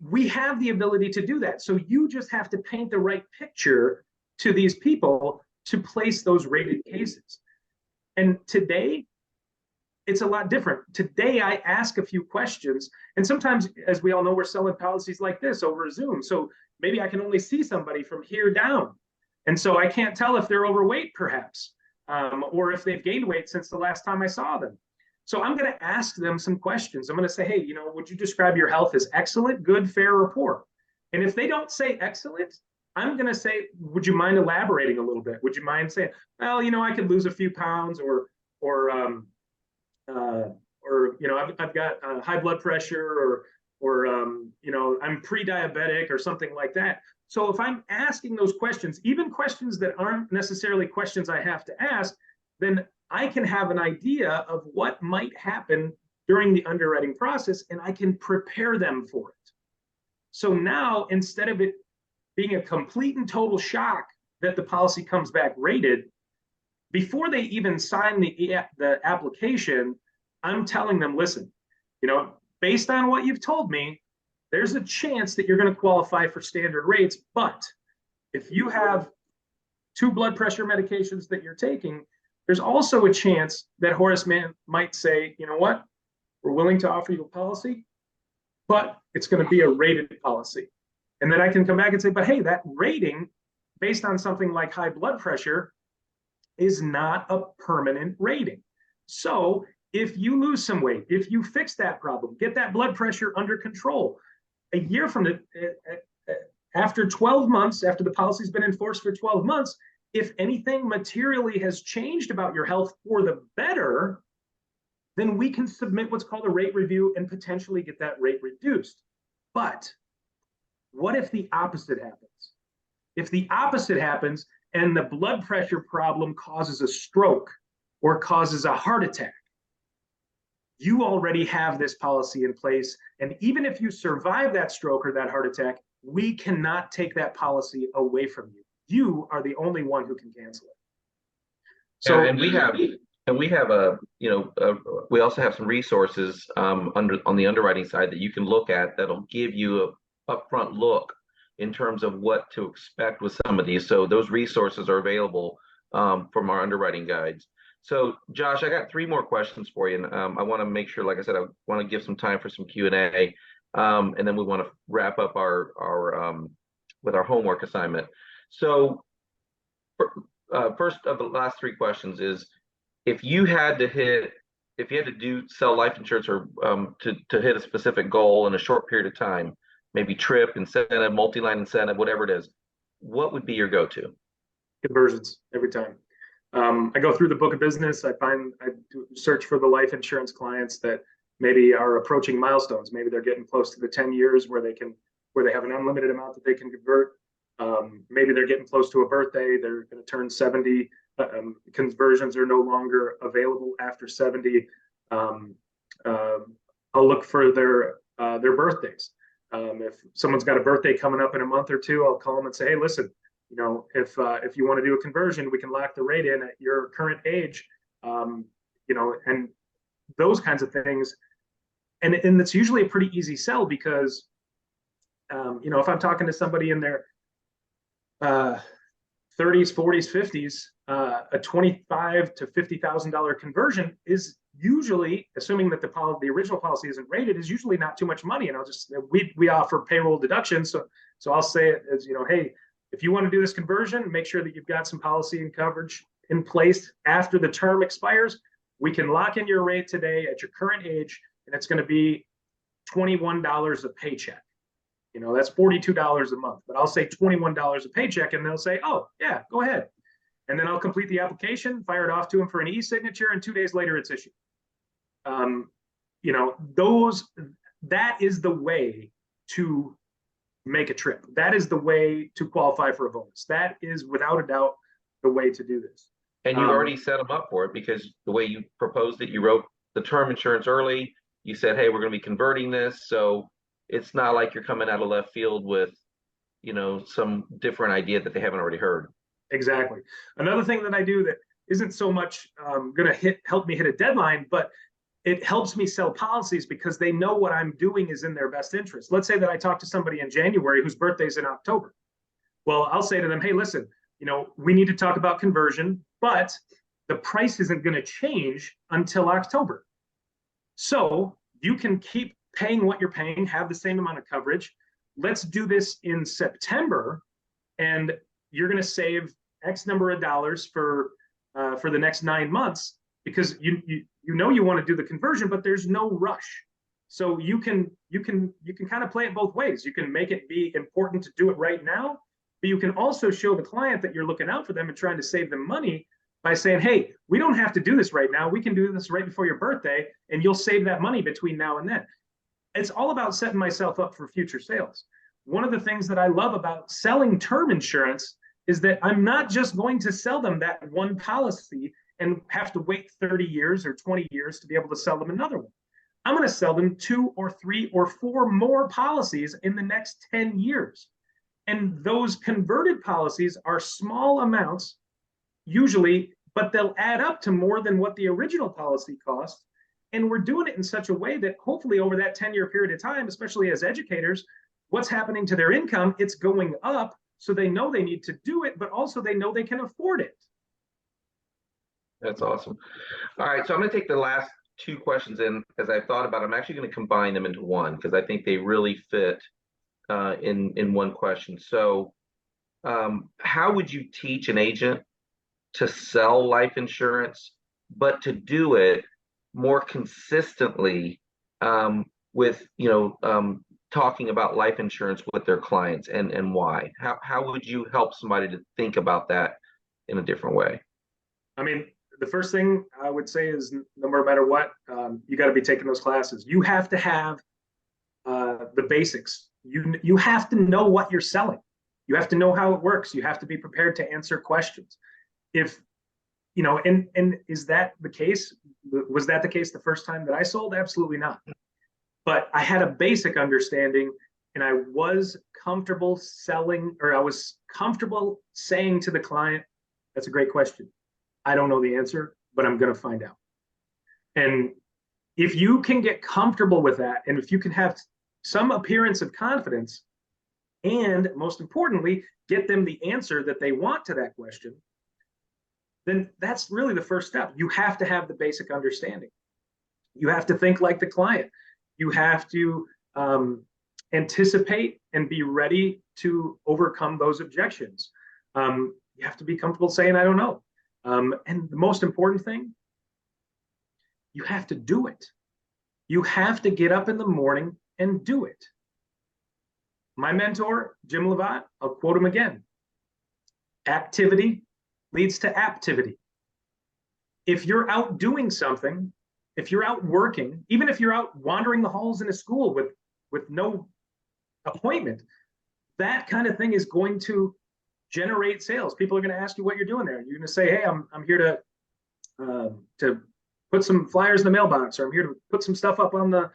We have the ability to do that. So you just have to paint the right picture to these people to place those rated cases. And today, it's a lot different. Today, I ask a few questions. And sometimes, as we all know, we're selling policies like this over Zoom. So maybe I can only see somebody from here down. And so I can't tell if they're overweight, perhaps, or if they've gained weight since the last time I saw them. So I'm going to ask them some questions. I'm going to say, hey, would you describe your health as excellent, good, fair, or poor? And if they don't say excellent, I'm going to say, would you mind elaborating a little bit? Would you mind saying, well, I could lose a few pounds, or I've got high blood pressure, or I'm pre-diabetic or something like that. So if I'm asking those questions, even questions that aren't necessarily questions I have to ask, then I can have an idea of what might happen during the underwriting process, and I can prepare them for it. So now, instead of it being a complete and total shock that the policy comes back rated, before they even sign the application, I'm telling them, listen, based on what you've told me, there's a chance that you're going to qualify for standard rates. But if you have 2 blood pressure medications that you're taking, there's also a chance that Horace Mann might say, you know what, we're willing to offer you a policy, but it's going to be a rated policy. And then I can come back and say, but hey, that rating based on something like high blood pressure is not a permanent rating. So if you lose some weight, if you fix that problem, get that blood pressure under control, a year from after 12 months, after the policy's been enforced for 12 months, if anything materially has changed about your health for the better, then we can submit what's called a rate review and potentially get that rate reduced. But what if the opposite happens? If the opposite happens and the blood pressure problem causes a stroke or causes a heart attack, you already have this policy in place. And even if you survive that stroke or that heart attack, we cannot take that policy away from you. You are the only one who can cancel it. So, and we have we also have some resources on the underwriting side that you can look at that'll give you a upfront look in terms of what to expect with some of these. So those resources are available from our underwriting guides. So Josh, I got 3 more questions for you, and I want to make sure, like I said, I want to give some time for some Q&A, and then we want to wrap up our with our homework assignment. So first of the last 3 questions is, if you had to sell life insurance or to hit a specific goal in a short period of time, maybe trip, incentive, multi-line incentive, whatever it is, what would be your go-to? Conversions every time. I go through the book of business. I search for the life insurance clients that maybe are approaching milestones. Maybe they're getting close to the 10 years where they have an unlimited amount that they can convert. Maybe they're getting close to a birthday. They're going to turn 70. Conversions are no longer available after 70. I'll look for their birthdays. If someone's got a birthday coming up in a month or 2, I'll call them and say, hey, listen, if you want to do a conversion, we can lock the rate in at your current age, and those kinds of things. And it's usually a pretty easy sell because, if I'm talking to somebody in their 30s, 40s, 50s, a $25,000 to $50,000 conversion is usually, assuming that the original policy isn't rated, is usually not too much money. And we offer payroll deductions. So I'll say it as, hey, if you want to do this conversion, make sure that you've got some policy and coverage in place after the term expires. we can lock in your rate today at your current age, and it's going to be $21 a paycheck. You know, that's $42 a month, but I'll say $21 a paycheck, and they'll say, oh, yeah, go ahead. And then I'll complete the application, fire it off to them for an e-signature, and 2 days later it's issued. You know, that is the way to make a trip. That is the way to qualify for a bonus. That is without a doubt the way to do this. And you already set them up for it, because the way you proposed it, you wrote the term insurance early. You said, hey, we're going to be converting this. So it's not like you're coming out of left field with, you know, some different idea that they haven't already heard. Exactly. Another thing that I do that isn't so much going to help me hit a deadline, but it helps me sell policies because they know what I'm doing is in their best interest. Let's say that I talk to somebody in January whose birthday's in October. Well, I'll say to them, hey, listen, you know, we need to talk about conversion, but the price isn't going to change until October. So you can keep paying what you're paying, have the same amount of coverage. Let's do this in September, and you're going to save X number of dollars for the next 9 months, because you know you want to do the conversion, but there's no rush. So you can kind of play it both ways. You can make it be important to do it right now, but you can also show the client that you're looking out for them and trying to save them money by saying, hey, we don't have to do this right now. We can do this right before your birthday, and you'll save that money between now and then. It's all about setting myself up for future sales. One of the things that I love about selling term insurance is that I'm not just going to sell them that one policy and have to wait 30 years or 20 years to be able to sell them another one. I'm going to sell them 2 or 3 or 4 more policies in the next 10 years. And those converted policies are small amounts, usually, but they'll add up to more than what the original policy cost. And we're doing it in such a way that hopefully over that 10-year period of time, especially as educators, what's happening to their income, it's going up. So they know they need to do it, but also they know they can afford it. That's awesome. All right, so I'm going to take the last 2 questions in. As I've thought about it, I'm actually going to combine them into one, because I think they really fit in one question. So how would you teach an agent to sell life insurance, but to do it more consistently with, you know, talking about life insurance with their clients, and why? How would you help somebody to think about that in a different way? I mean, the first thing I would say is, no matter what, you got to be taking those classes. You have to have the basics. You have to know what you're selling. You have to know how it works. You have to be prepared to answer questions. If, you know, and is that the case? Was that the case the first time that I sold? Absolutely not. But I had a basic understanding, and I was comfortable selling, or I was comfortable saying to the client, that's a great question. I don't know the answer, but I'm going to find out. And if you can get comfortable with that, and if you can have some appearance of confidence, and most importantly, get them the answer that they want to that question, then that's really the first step. You have to have the basic understanding. You have to think like the client. You have to anticipate and be ready to overcome those objections. You have to be comfortable saying, I don't know. And the most important thing, you have to do it. You have to get up in the morning and do it. My mentor, Jim Levat, I'll quote him again. Activity leads to aptivity. If you're out doing something, if you're out working, even if you're out wandering the halls in a school with no appointment, that kind of thing is going to generate sales. People are going to ask you what you're doing there. You're going to say, hey, I'm here to put some flyers in the mailbox, or I'm here to put some stuff up on the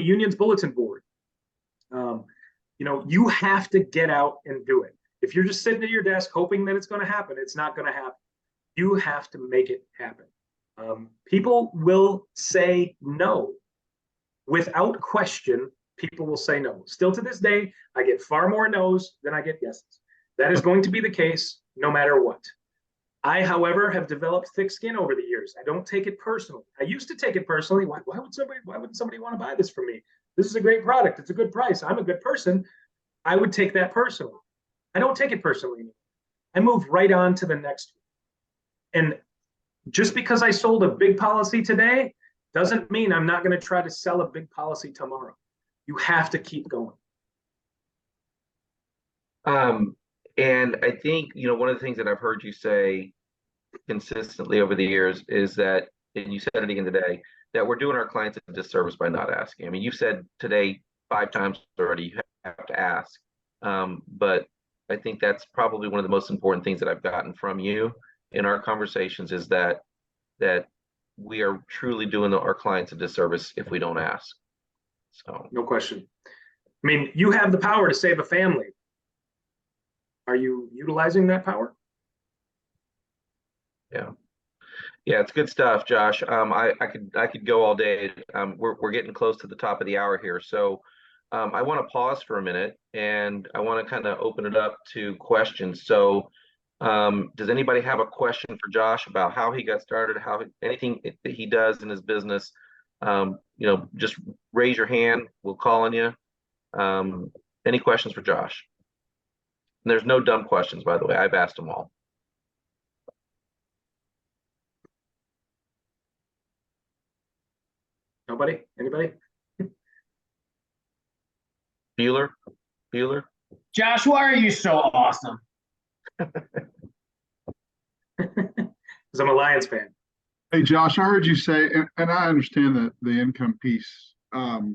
union's bulletin board. You know, you have to get out and do it. If you're just sitting at your desk hoping that it's going to happen, it's not going to happen. You have to make it happen. People will say no. Without question, people will say no. Still to this day, I get far more no's than I get yeses. That is going to be the case no matter what. I, however, have developed thick skin over the years. I don't take it personally. I used to take it personally. Why wouldn't somebody want to buy this from me? This is a great product. It's a good price. I'm a good person. I would take that personally. I don't take it personally anymore. I move right on to the next one. And Just because I sold a big policy today doesn't mean I'm not going to try to sell a big policy tomorrow. You have to keep going. And I think, one of the things that I've heard you say consistently over the years is that, and you said it again today, that we're doing our clients a disservice by not asking. I mean, you've said today 5 times already, you have to ask. But I think that's probably one of the most important things that I've gotten from you in our conversations is that we are truly doing our clients a disservice if we don't ask. So no question. I mean, you have the power to save a family. Are you utilizing that power? Yeah. Yeah, it's good stuff, Josh. I could go all day. We're getting close to the top of the hour here, so I want to pause for a minute and I want to kind of open it up to questions. So, does anybody have a question for Josh about how he got started, anything that he does in his business? Just raise your hand. We'll call on you. Any questions for Josh? And there's no dumb questions, by the way. I've asked them all. Nobody? Anybody? Bueller? Josh, why are you so awesome? Because I'm a Lions fan. Hey, Josh, I heard you say, and I understand the income piece. Do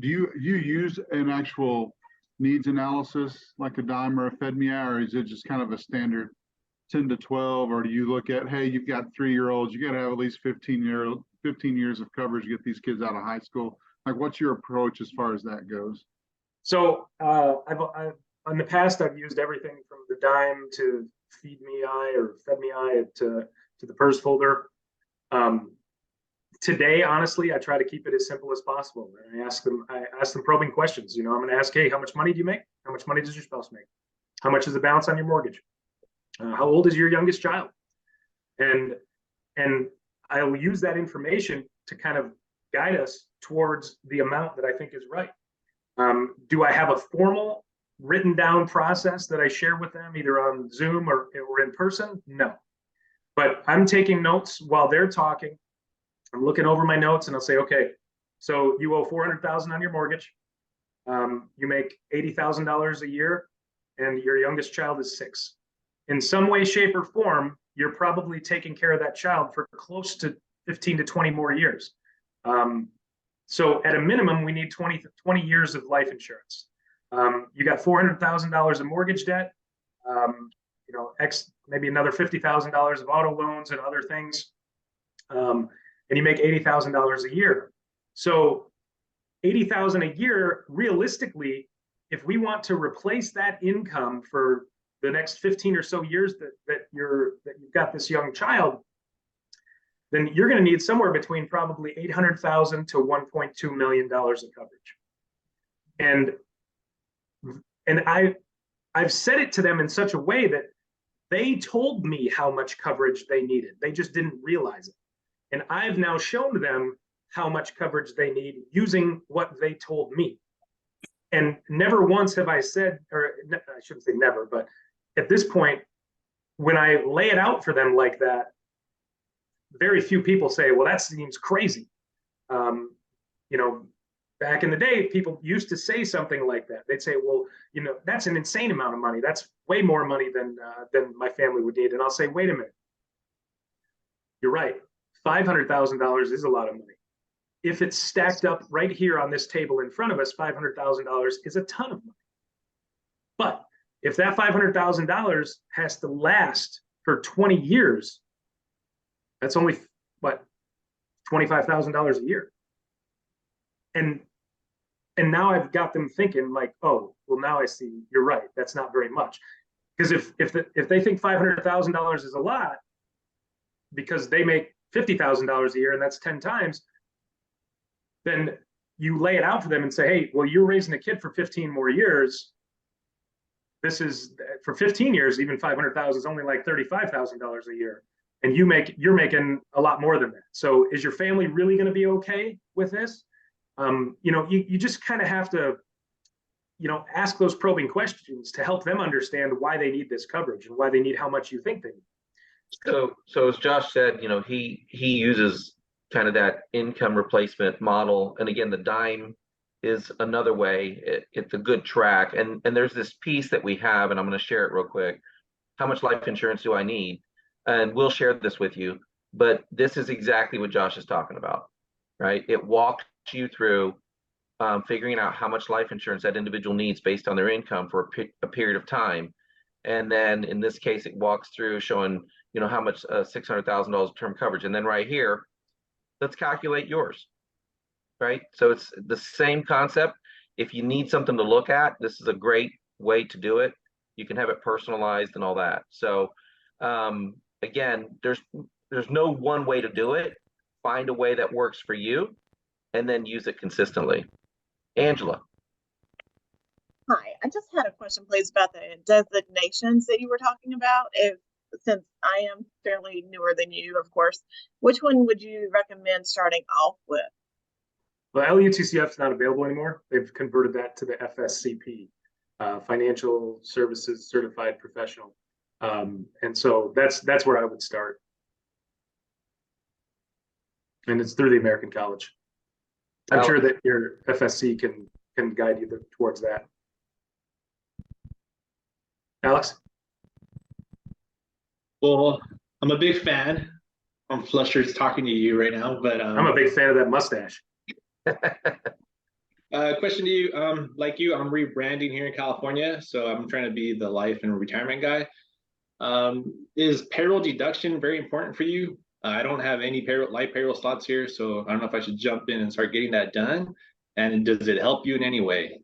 you use an actual needs analysis like a dime or a FedMeI, or is it just kind of a standard 10 to 12, or do you look at, hey, you've got 3-year-olds, you got to have at least 15 years of coverage to get these kids out of high school? Like, what's your approach as far as that goes? So I've in the past, I've used everything from the dime to FeedMeI or FedMeI to the PERS folder. Today, honestly, I try to keep it as simple as possible. And I ask them probing questions. I'm going to ask, hey, how much money do you make? How much money does your spouse make? How much is the balance on your mortgage? How old is your youngest child? And I'll use that information to kind of guide us towards the amount that I think is right. Do I have a formal written down process that I share with them either on Zoom or in person? No. But I'm taking notes while they're talking. I'm looking over my notes and I'll say, okay, so you owe $400,000 on your mortgage. You make $80,000 a year and your youngest child is 6. In some way, shape, or form, you're probably taking care of that child for close to 15 to 20 more years. So at a minimum, we need 20 years of life insurance. You got $400,000 of mortgage debt, maybe another $50,000 of auto loans and other things. And you make $80,000 a year. So $80,000 a year, realistically, if we want to replace that income for the next 15 or so years that you've got this young child, then you're going to need somewhere between probably $800,000 to $1.2 million of coverage. And I've said it to them in such a way that they told me how much coverage they needed. They just didn't realize it. And I've now shown them how much coverage they need using what they told me. And never once have I said, or I shouldn't say never, but at this point, when I lay it out for them like that, very few people say, well, that seems crazy. Back in the day, people used to say something like that. They'd say, well, that's an insane amount of money. That's way more money than my family would need. And I'll say, wait a minute. You're right. $500,000 is a lot of money. If it's stacked up right here on this table in front of us, $500,000 is a ton of money. But if that $500,000 has to last for 20 years, that's only $25,000 a year. And now I've got them thinking like, oh, well, now I see you're right. That's not very much. Because if they think $500,000 is a lot because they make $50,000 a year and that's 10 times, then you lay it out for them and say, hey, well, you're raising a kid for 15 more years. This is for 15 years, even 500,000 is only like $35,000 a year. And you're making a lot more than that. So is your family really going to be okay with this? You just kind of have to, ask those probing questions to help them understand why they need this coverage and why they need how much you think they need. So as Josh said, he uses kind of that income replacement model. And again, the dime is another way. It's a good track. And there's this piece that we have, and I'm going to share it real quick. How much life insurance do I need? And we'll share this with you. But this is exactly what Josh is talking about, right? It walks you through figuring out how much life insurance that individual needs based on their income for a period of time. And then in this case, it walks through showing, how much $600,000 term coverage. And then right here, let's calculate yours, right? So it's the same concept. If you need something to look at, this is a great way to do it. You can have it personalized and all that. So again, there's no one way to do it. Find a way that works for you and then use it consistently. Angela. Hi, I just had a question, please, about the designations that you were talking about. Since I am fairly newer than you, of course, which one would you recommend starting off with? Well, LUTCF is not available anymore. They've converted that to the FSCP, Financial Services Certified Professional. And so that's where I would start. And it's through the American College. I'm sure that your FSC can guide you towards that. Alex? Well, I'm a big fan. I'm flustered talking to you right now, but I'm a big fan of that mustache. Question to you. Like you, I'm rebranding here in California, so I'm trying to be the life and retirement guy. Is payroll deduction very important for you? I don't have any life payroll slots here, so I don't know if I should jump in and start getting that done. And does it help you in any way?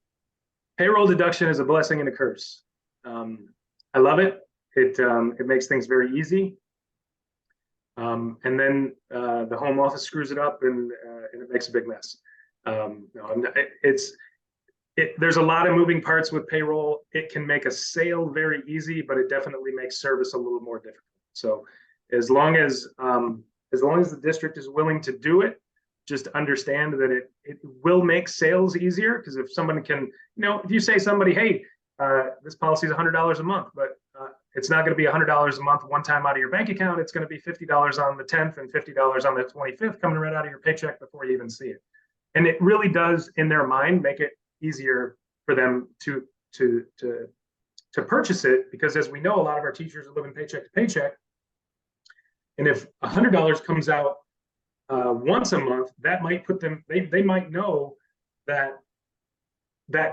Payroll deduction is a blessing and a curse. I love it. It makes things very easy. And then the home office screws it up and it makes a big mess. There's a lot of moving parts with payroll. It can make a sale very easy, but it definitely makes service a little more difficult. So as long as the district is willing to do it, just understand that it will make sales easier. Because if someone can, if you say somebody, hey, this policy is $100 a month, but it's not going to be $100 a month one time out of your bank account. It's going to be $50 on the 10th and $50 on the 25th coming right out of your paycheck before you even see it. And it really does, in their mind, make it easier for them to purchase it, because as we know, a lot of our teachers are living paycheck to paycheck. And if $100 comes out once a month, that might put them, they might know that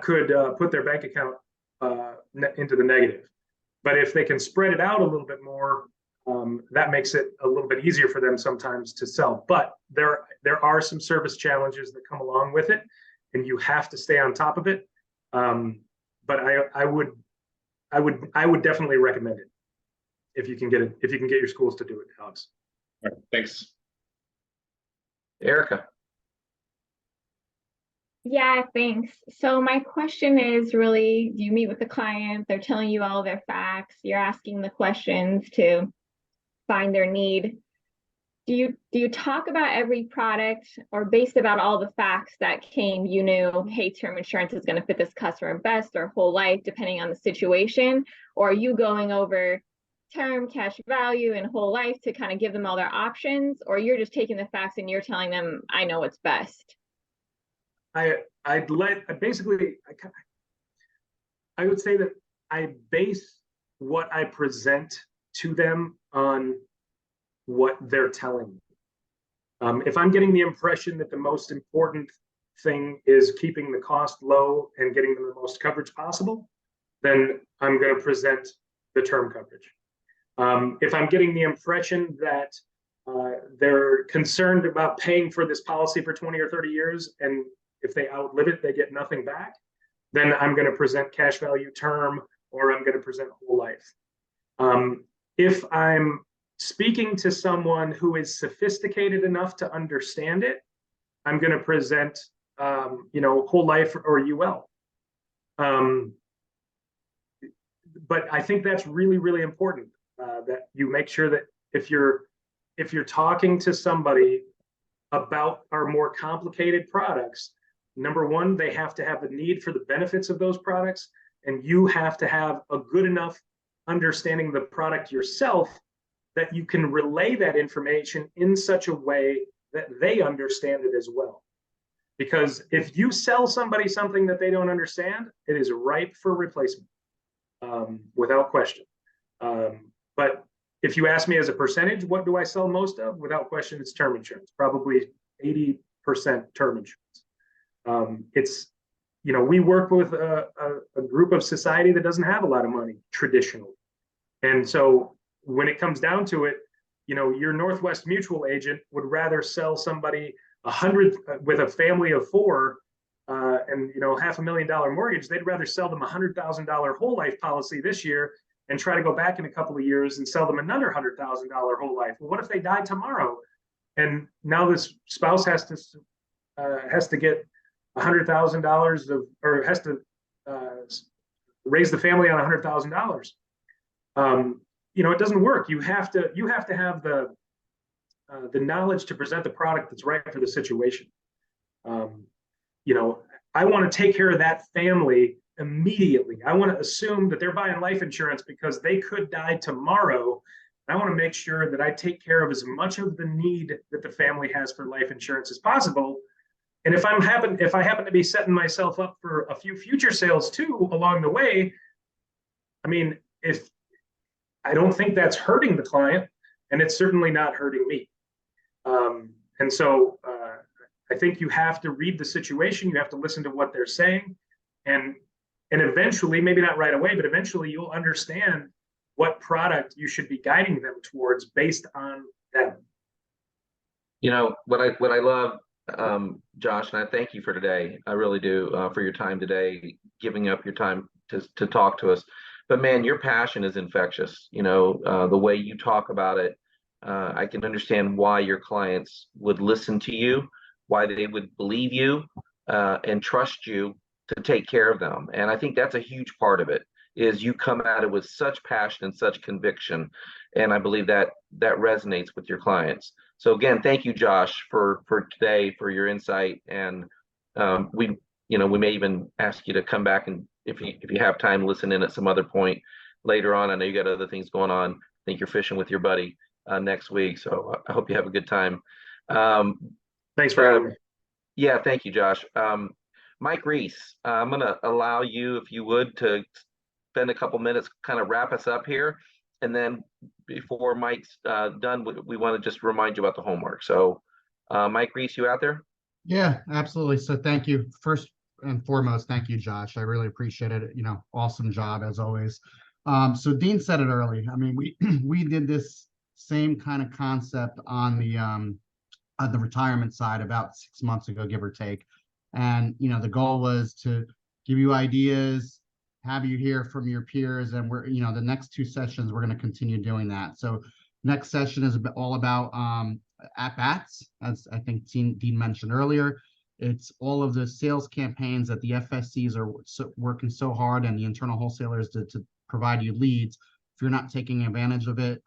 could put their bank account into the negative. But if they can spread it out a little bit more, that makes it a little bit easier for them sometimes to sell. But there are some service challenges that come along with it, and you have to stay on top of it. But I would definitely recommend it if you can get your schools to do it, Alex. All right, thanks. Erica. Yeah, thanks. So my question is really, you meet with the client, they're telling you all their facts, you're asking the questions to find their need. Do you talk about every product, or based about all the facts that came, hey, term insurance is going to fit this customer best, or whole life, depending on the situation? Or are you going over term, cash value, and whole life to kind of give them all their options? Or you're just taking the facts and you're telling them, I know what's best? I would say that I base what I present to them on what they're telling me. If I'm getting the impression that the most important thing is keeping the cost low and getting them the most coverage possible, then I'm going to present the term coverage. If I'm getting the impression that they're concerned about paying for this policy for 20 or 30 years, and if they outlive it, they get nothing back, then I'm going to present cash value term, or I'm going to present whole life. If I'm speaking to someone who is sophisticated enough to understand it, I'm going to present, whole life or UL. But I think that's really, really important, that you make sure that if you're talking to somebody about our more complicated products, number one, they have to have the need for the benefits of those products, and you have to have a good enough understanding of the product yourself that you can relay that information in such a way that they understand it as well. Because if you sell somebody something that they don't understand, it is ripe for replacement, without question. But if you ask me as a percentage, what do I sell most of? Without question, it's term insurance, probably 80% term insurance. It's, you know, we work with a group of society that doesn't have a lot of money traditionally. And so when it comes down to it, you know, your Northwest Mutual agent would rather sell somebody 100 with a family of 4 and, you know, $500,000 mortgage. They'd rather sell them $100,000 whole life policy this year and try to go back in a couple of years and sell them another $100,000 whole life. Well, what if they die tomorrow? And now this spouse has to get $100,000 of, or has to raise the family on $100,000. You know, it doesn't work. You have to have the knowledge to present the product that's right for the situation. You know, I want to take care of that family immediately. I want to assume that they're buying life insurance because they could die tomorrow. I want to make sure that I take care of as much of the need that the family has for life insurance as possible. And if I happen to be setting myself up for a few future sales too along the way, I mean, if I don't think that's hurting the client, and it's certainly not hurting me. And so I think you have to read the situation. You have to listen to what they're saying, and eventually, maybe not right away, but eventually you'll understand what product you should be guiding them towards based on them. You know, what I love, Josh, and I thank you for today. I really do, for your time today, giving up your time to talk to us. But man, your passion is infectious. You know, the way you talk about it, I can understand why your clients would listen to you, why they would believe you, and trust you to take care of them. And I think that's a huge part of it, is you come at it with such passion and such conviction. And I believe that resonates with your clients. So again, thank you, Josh, for today, for your insight. And we may even ask you to come back, and if you have time, listen in at some other point later on. I know you got other things going on. I think you're fishing with your buddy next week. So I hope you have a good time. Thanks for having me. Yeah, thank you, Josh. Mike Reese, I'm going to allow you, if you would, to spend a couple minutes, kind of wrap us up here. And then before Mike's done, we want to just remind you about the homework. So Mike Reese, you out there? Yeah, absolutely. So thank you. First and foremost, thank you, Josh. I really appreciate it. You know, awesome job as always. So Dean said it early. I mean, we did this same kind of concept on the retirement side about 6 months ago, give or take. And, you know, the goal was to give you ideas, have you hear from your peers, and we're, you know, the next 2 sessions, we're going to continue doing that. So next session is all about at-bats, as I think Dean mentioned earlier. It's all of the sales campaigns that the FSCs are working so hard, and the internal wholesalers to provide you leads. If you're not taking advantage of it,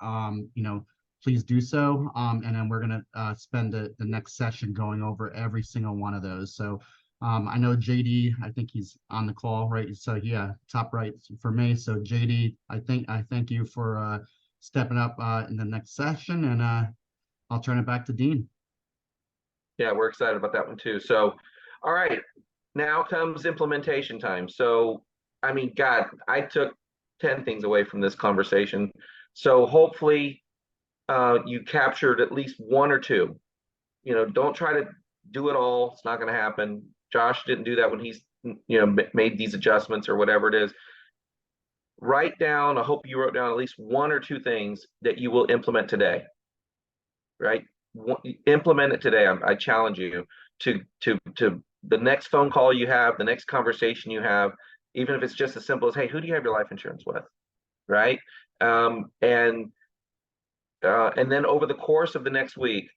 you know, please do so. And then we're going to spend the next session going over every single one of those. So I know JD, I think he's on the call, right? So yeah, top right for me. So JD, I thank you for stepping up in the next session, and I'll turn it back to Dean. Yeah, we're excited about that one too. So, all right, now comes implementation time. So, I mean, God, I took 10 things away from this conversation. So hopefully you captured at least 1 or 2. You know, don't try to do it all. It's not going to happen. Josh didn't do that when he's, you know, made these adjustments or whatever it is. Write down, I hope you wrote down at least 1 or 2 things that you will implement today, right? Implement it today. I challenge you to the next phone call you have, the next conversation you have, even if it's just as simple as, hey, who do you have your life insurance with, right? And then over the course of the next week,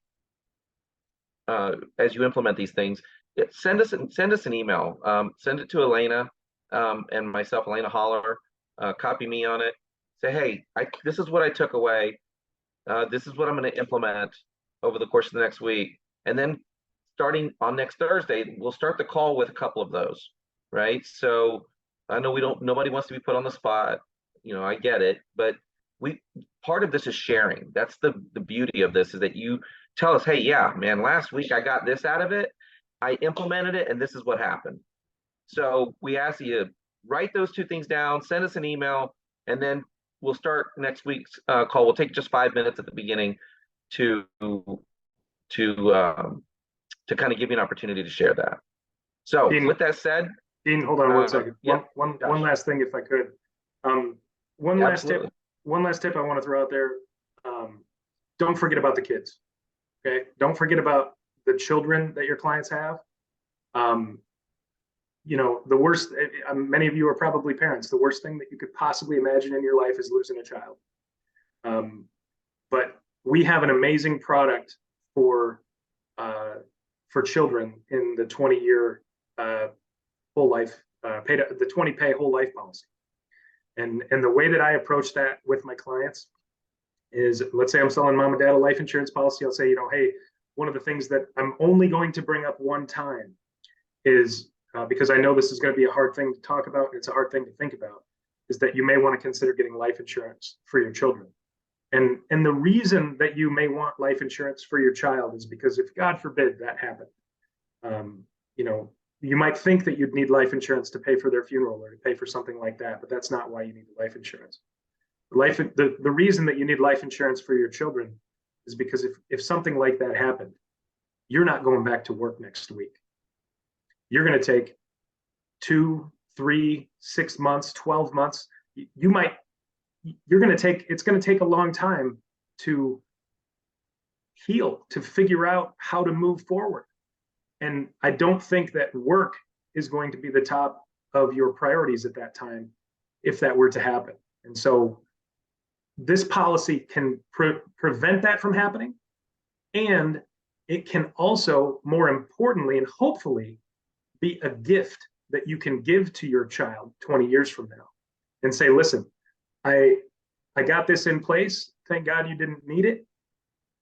as you implement these things, send us an email. Send it to Elena and myself, Elena Holler. Copy me on it. Say, hey, this is what I took away. This is what I'm going to implement over the course of the next week. And then starting on next Thursday, we'll start the call with a couple of those, right? So I know nobody wants to be put on the spot. You know, I get it, but part of this is sharing. That's the beauty of this, is that you tell us, hey, yeah, man, last week I got this out of it. I implemented it and this is what happened. So we ask you write those two things down, send us an email, and then we'll start next week's call. We'll take just 5 minutes at the beginning to kind of give you an opportunity to share that. So Dean, with that said, Dean, hold on one second. yeah, One last thing, if I could. One last tip I want to throw out there. Don't forget about the kids. Okay. Don't forget about the children that your clients have. You know, the worst, many of you are probably parents. The worst thing that you could possibly imagine in your life is losing a child. But we have an amazing product for children in the 20-year whole life, the 20 pay whole life policy. And the way that I approach that with my clients is, let's say I'm selling mom and dad a life insurance policy. I'll say, you know, hey, one of the things that I'm only going to bring up one time is, because I know this is going to be a hard thing to talk about, and it's a hard thing to think about, is that you may want to consider getting life insurance for your children. And the reason that you may want life insurance for your child is because if, God forbid, that happened, you know, you might think that you'd need life insurance to pay for their funeral or to pay for something like that, but that's not why you need life insurance. The reason that you need life insurance for your children is because if something like that happened, you're not going back to work next week. You're going to take 2, 3, 6 months, 12 months. It's going to take a long time to heal, to figure out how to move forward. And I don't think that work is going to be the top of your priorities at that time, if that were to happen. And so this policy can prevent that from happening. And it can also, more importantly, and hopefully, be a gift that you can give to your child 20 years from now and say, listen, I got this in place. Thank God you didn't need it.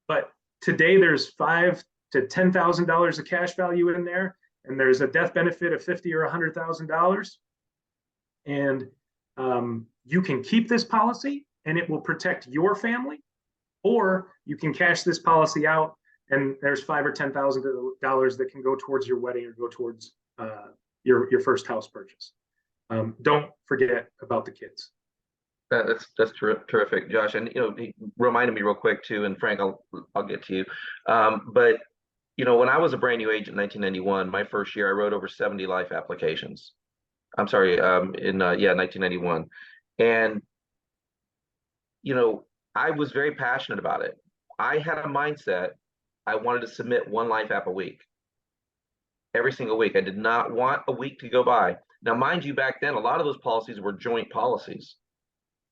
But today there's $5,000 to $10,000 of cash value in there, and there's a death benefit of $50,000 or $100,000. And you can keep this policy and it will protect your family, or you can cash this policy out and there's $5,000 or $10,000 that can go towards your wedding or go towards your first house purchase. Don't forget about the kids. That's terrific, Josh. And you know, he reminded me real quick too. And Frank, I'll get to you. But you know, when I was a brand new agent in 1991, my first year, I wrote over 70 life applications. I'm sorry, in 1991, and you know, I was very passionate about it. I had a mindset. I wanted to submit one life app a week. Every single week. I did not want a week to go by. Now, mind you, back then, a lot of those policies were joint policies.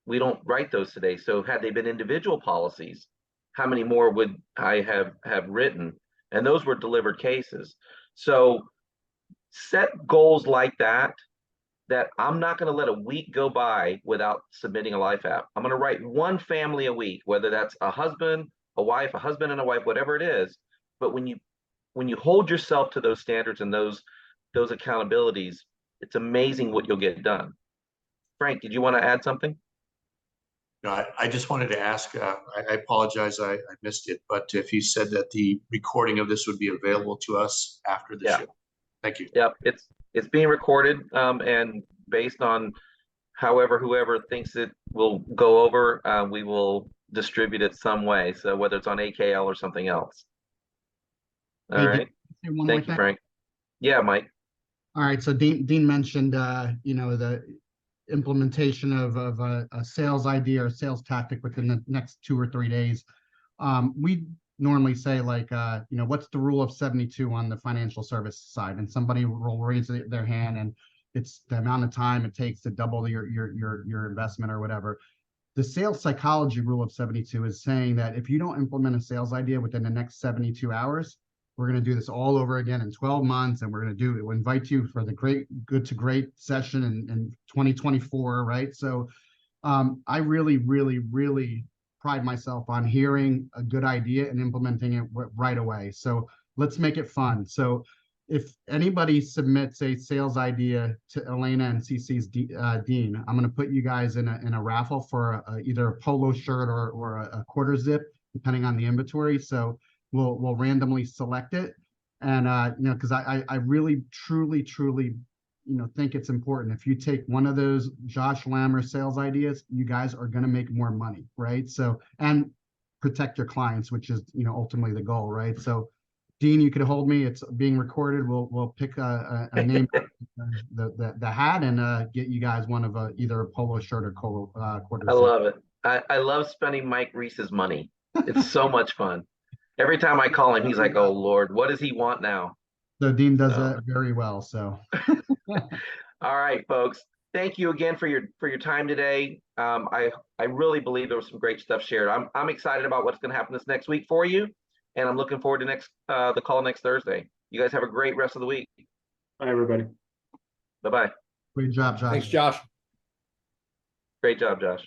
We don't write those today. So had they been individual policies, how many more would I have written? And those were delivered cases. So set goals like that I'm not going to let a week go by without submitting a life app. I'm going to write one family a week, whether that's a husband, a wife, a husband and a wife, whatever it is. But when you hold yourself to those standards and those accountabilities, it's amazing what you'll get done. Frank, did you want to add something? No, I just wanted to ask, I apologize, I missed it, but if you said that the recording of this would be available to us after the show. Thank you. Yep, it's being recorded, and based on whoever thinks it will go over, we will distribute it some way. So whether it's on AKL or something else. All right. Thank you, Frank. Yeah, Mike. All right. So Dean mentioned, you know, the implementation of a sales idea or sales tactic within the next 2 or 3 days. We normally say, like, you know, what's the rule of 72 on the financial service side? And somebody will raise their hand, and it's the amount of time it takes to double your investment or whatever. The sales psychology rule of 72 is saying that if you don't implement a sales idea within the next 72 hours, we're going to do this all over again in 12 months, and we're going to do it. We'll invite you for the good to great session in 2024, right? So I really, really, really pride myself on hearing a good idea and implementing it right away. So let's make it fun. So if anybody submits a sales idea to Elena and CC's Dean, I'm gonna put you guys in a raffle for either a polo shirt or a quarter zip, depending on the inventory. So we'll randomly select it. And you know, because I really truly think it's important. If you take one of those Josh Lammer sales ideas, you guys are gonna make more money, right? So, and protect your clients, which is, ultimately the goal, right? So Dean, you could hold me. It's being recorded. We'll pick a name, the hat, and get you guys one of either a polo shirt or quarter. I love it. I love spending Mike Reese's money. It's so much fun. Every time I call him, he's like, "Oh Lord, what does he want now?" So Dean does that very well. So, all right, folks. Thank you again for your time today. I really believe there was some great stuff shared. I'm excited about what's going to happen this next week for you. And I'm looking forward to the call next Thursday. You guys have a great rest of the week. Bye, everybody. Bye-bye. Great job, Josh. Thanks, Josh. Great job, Josh.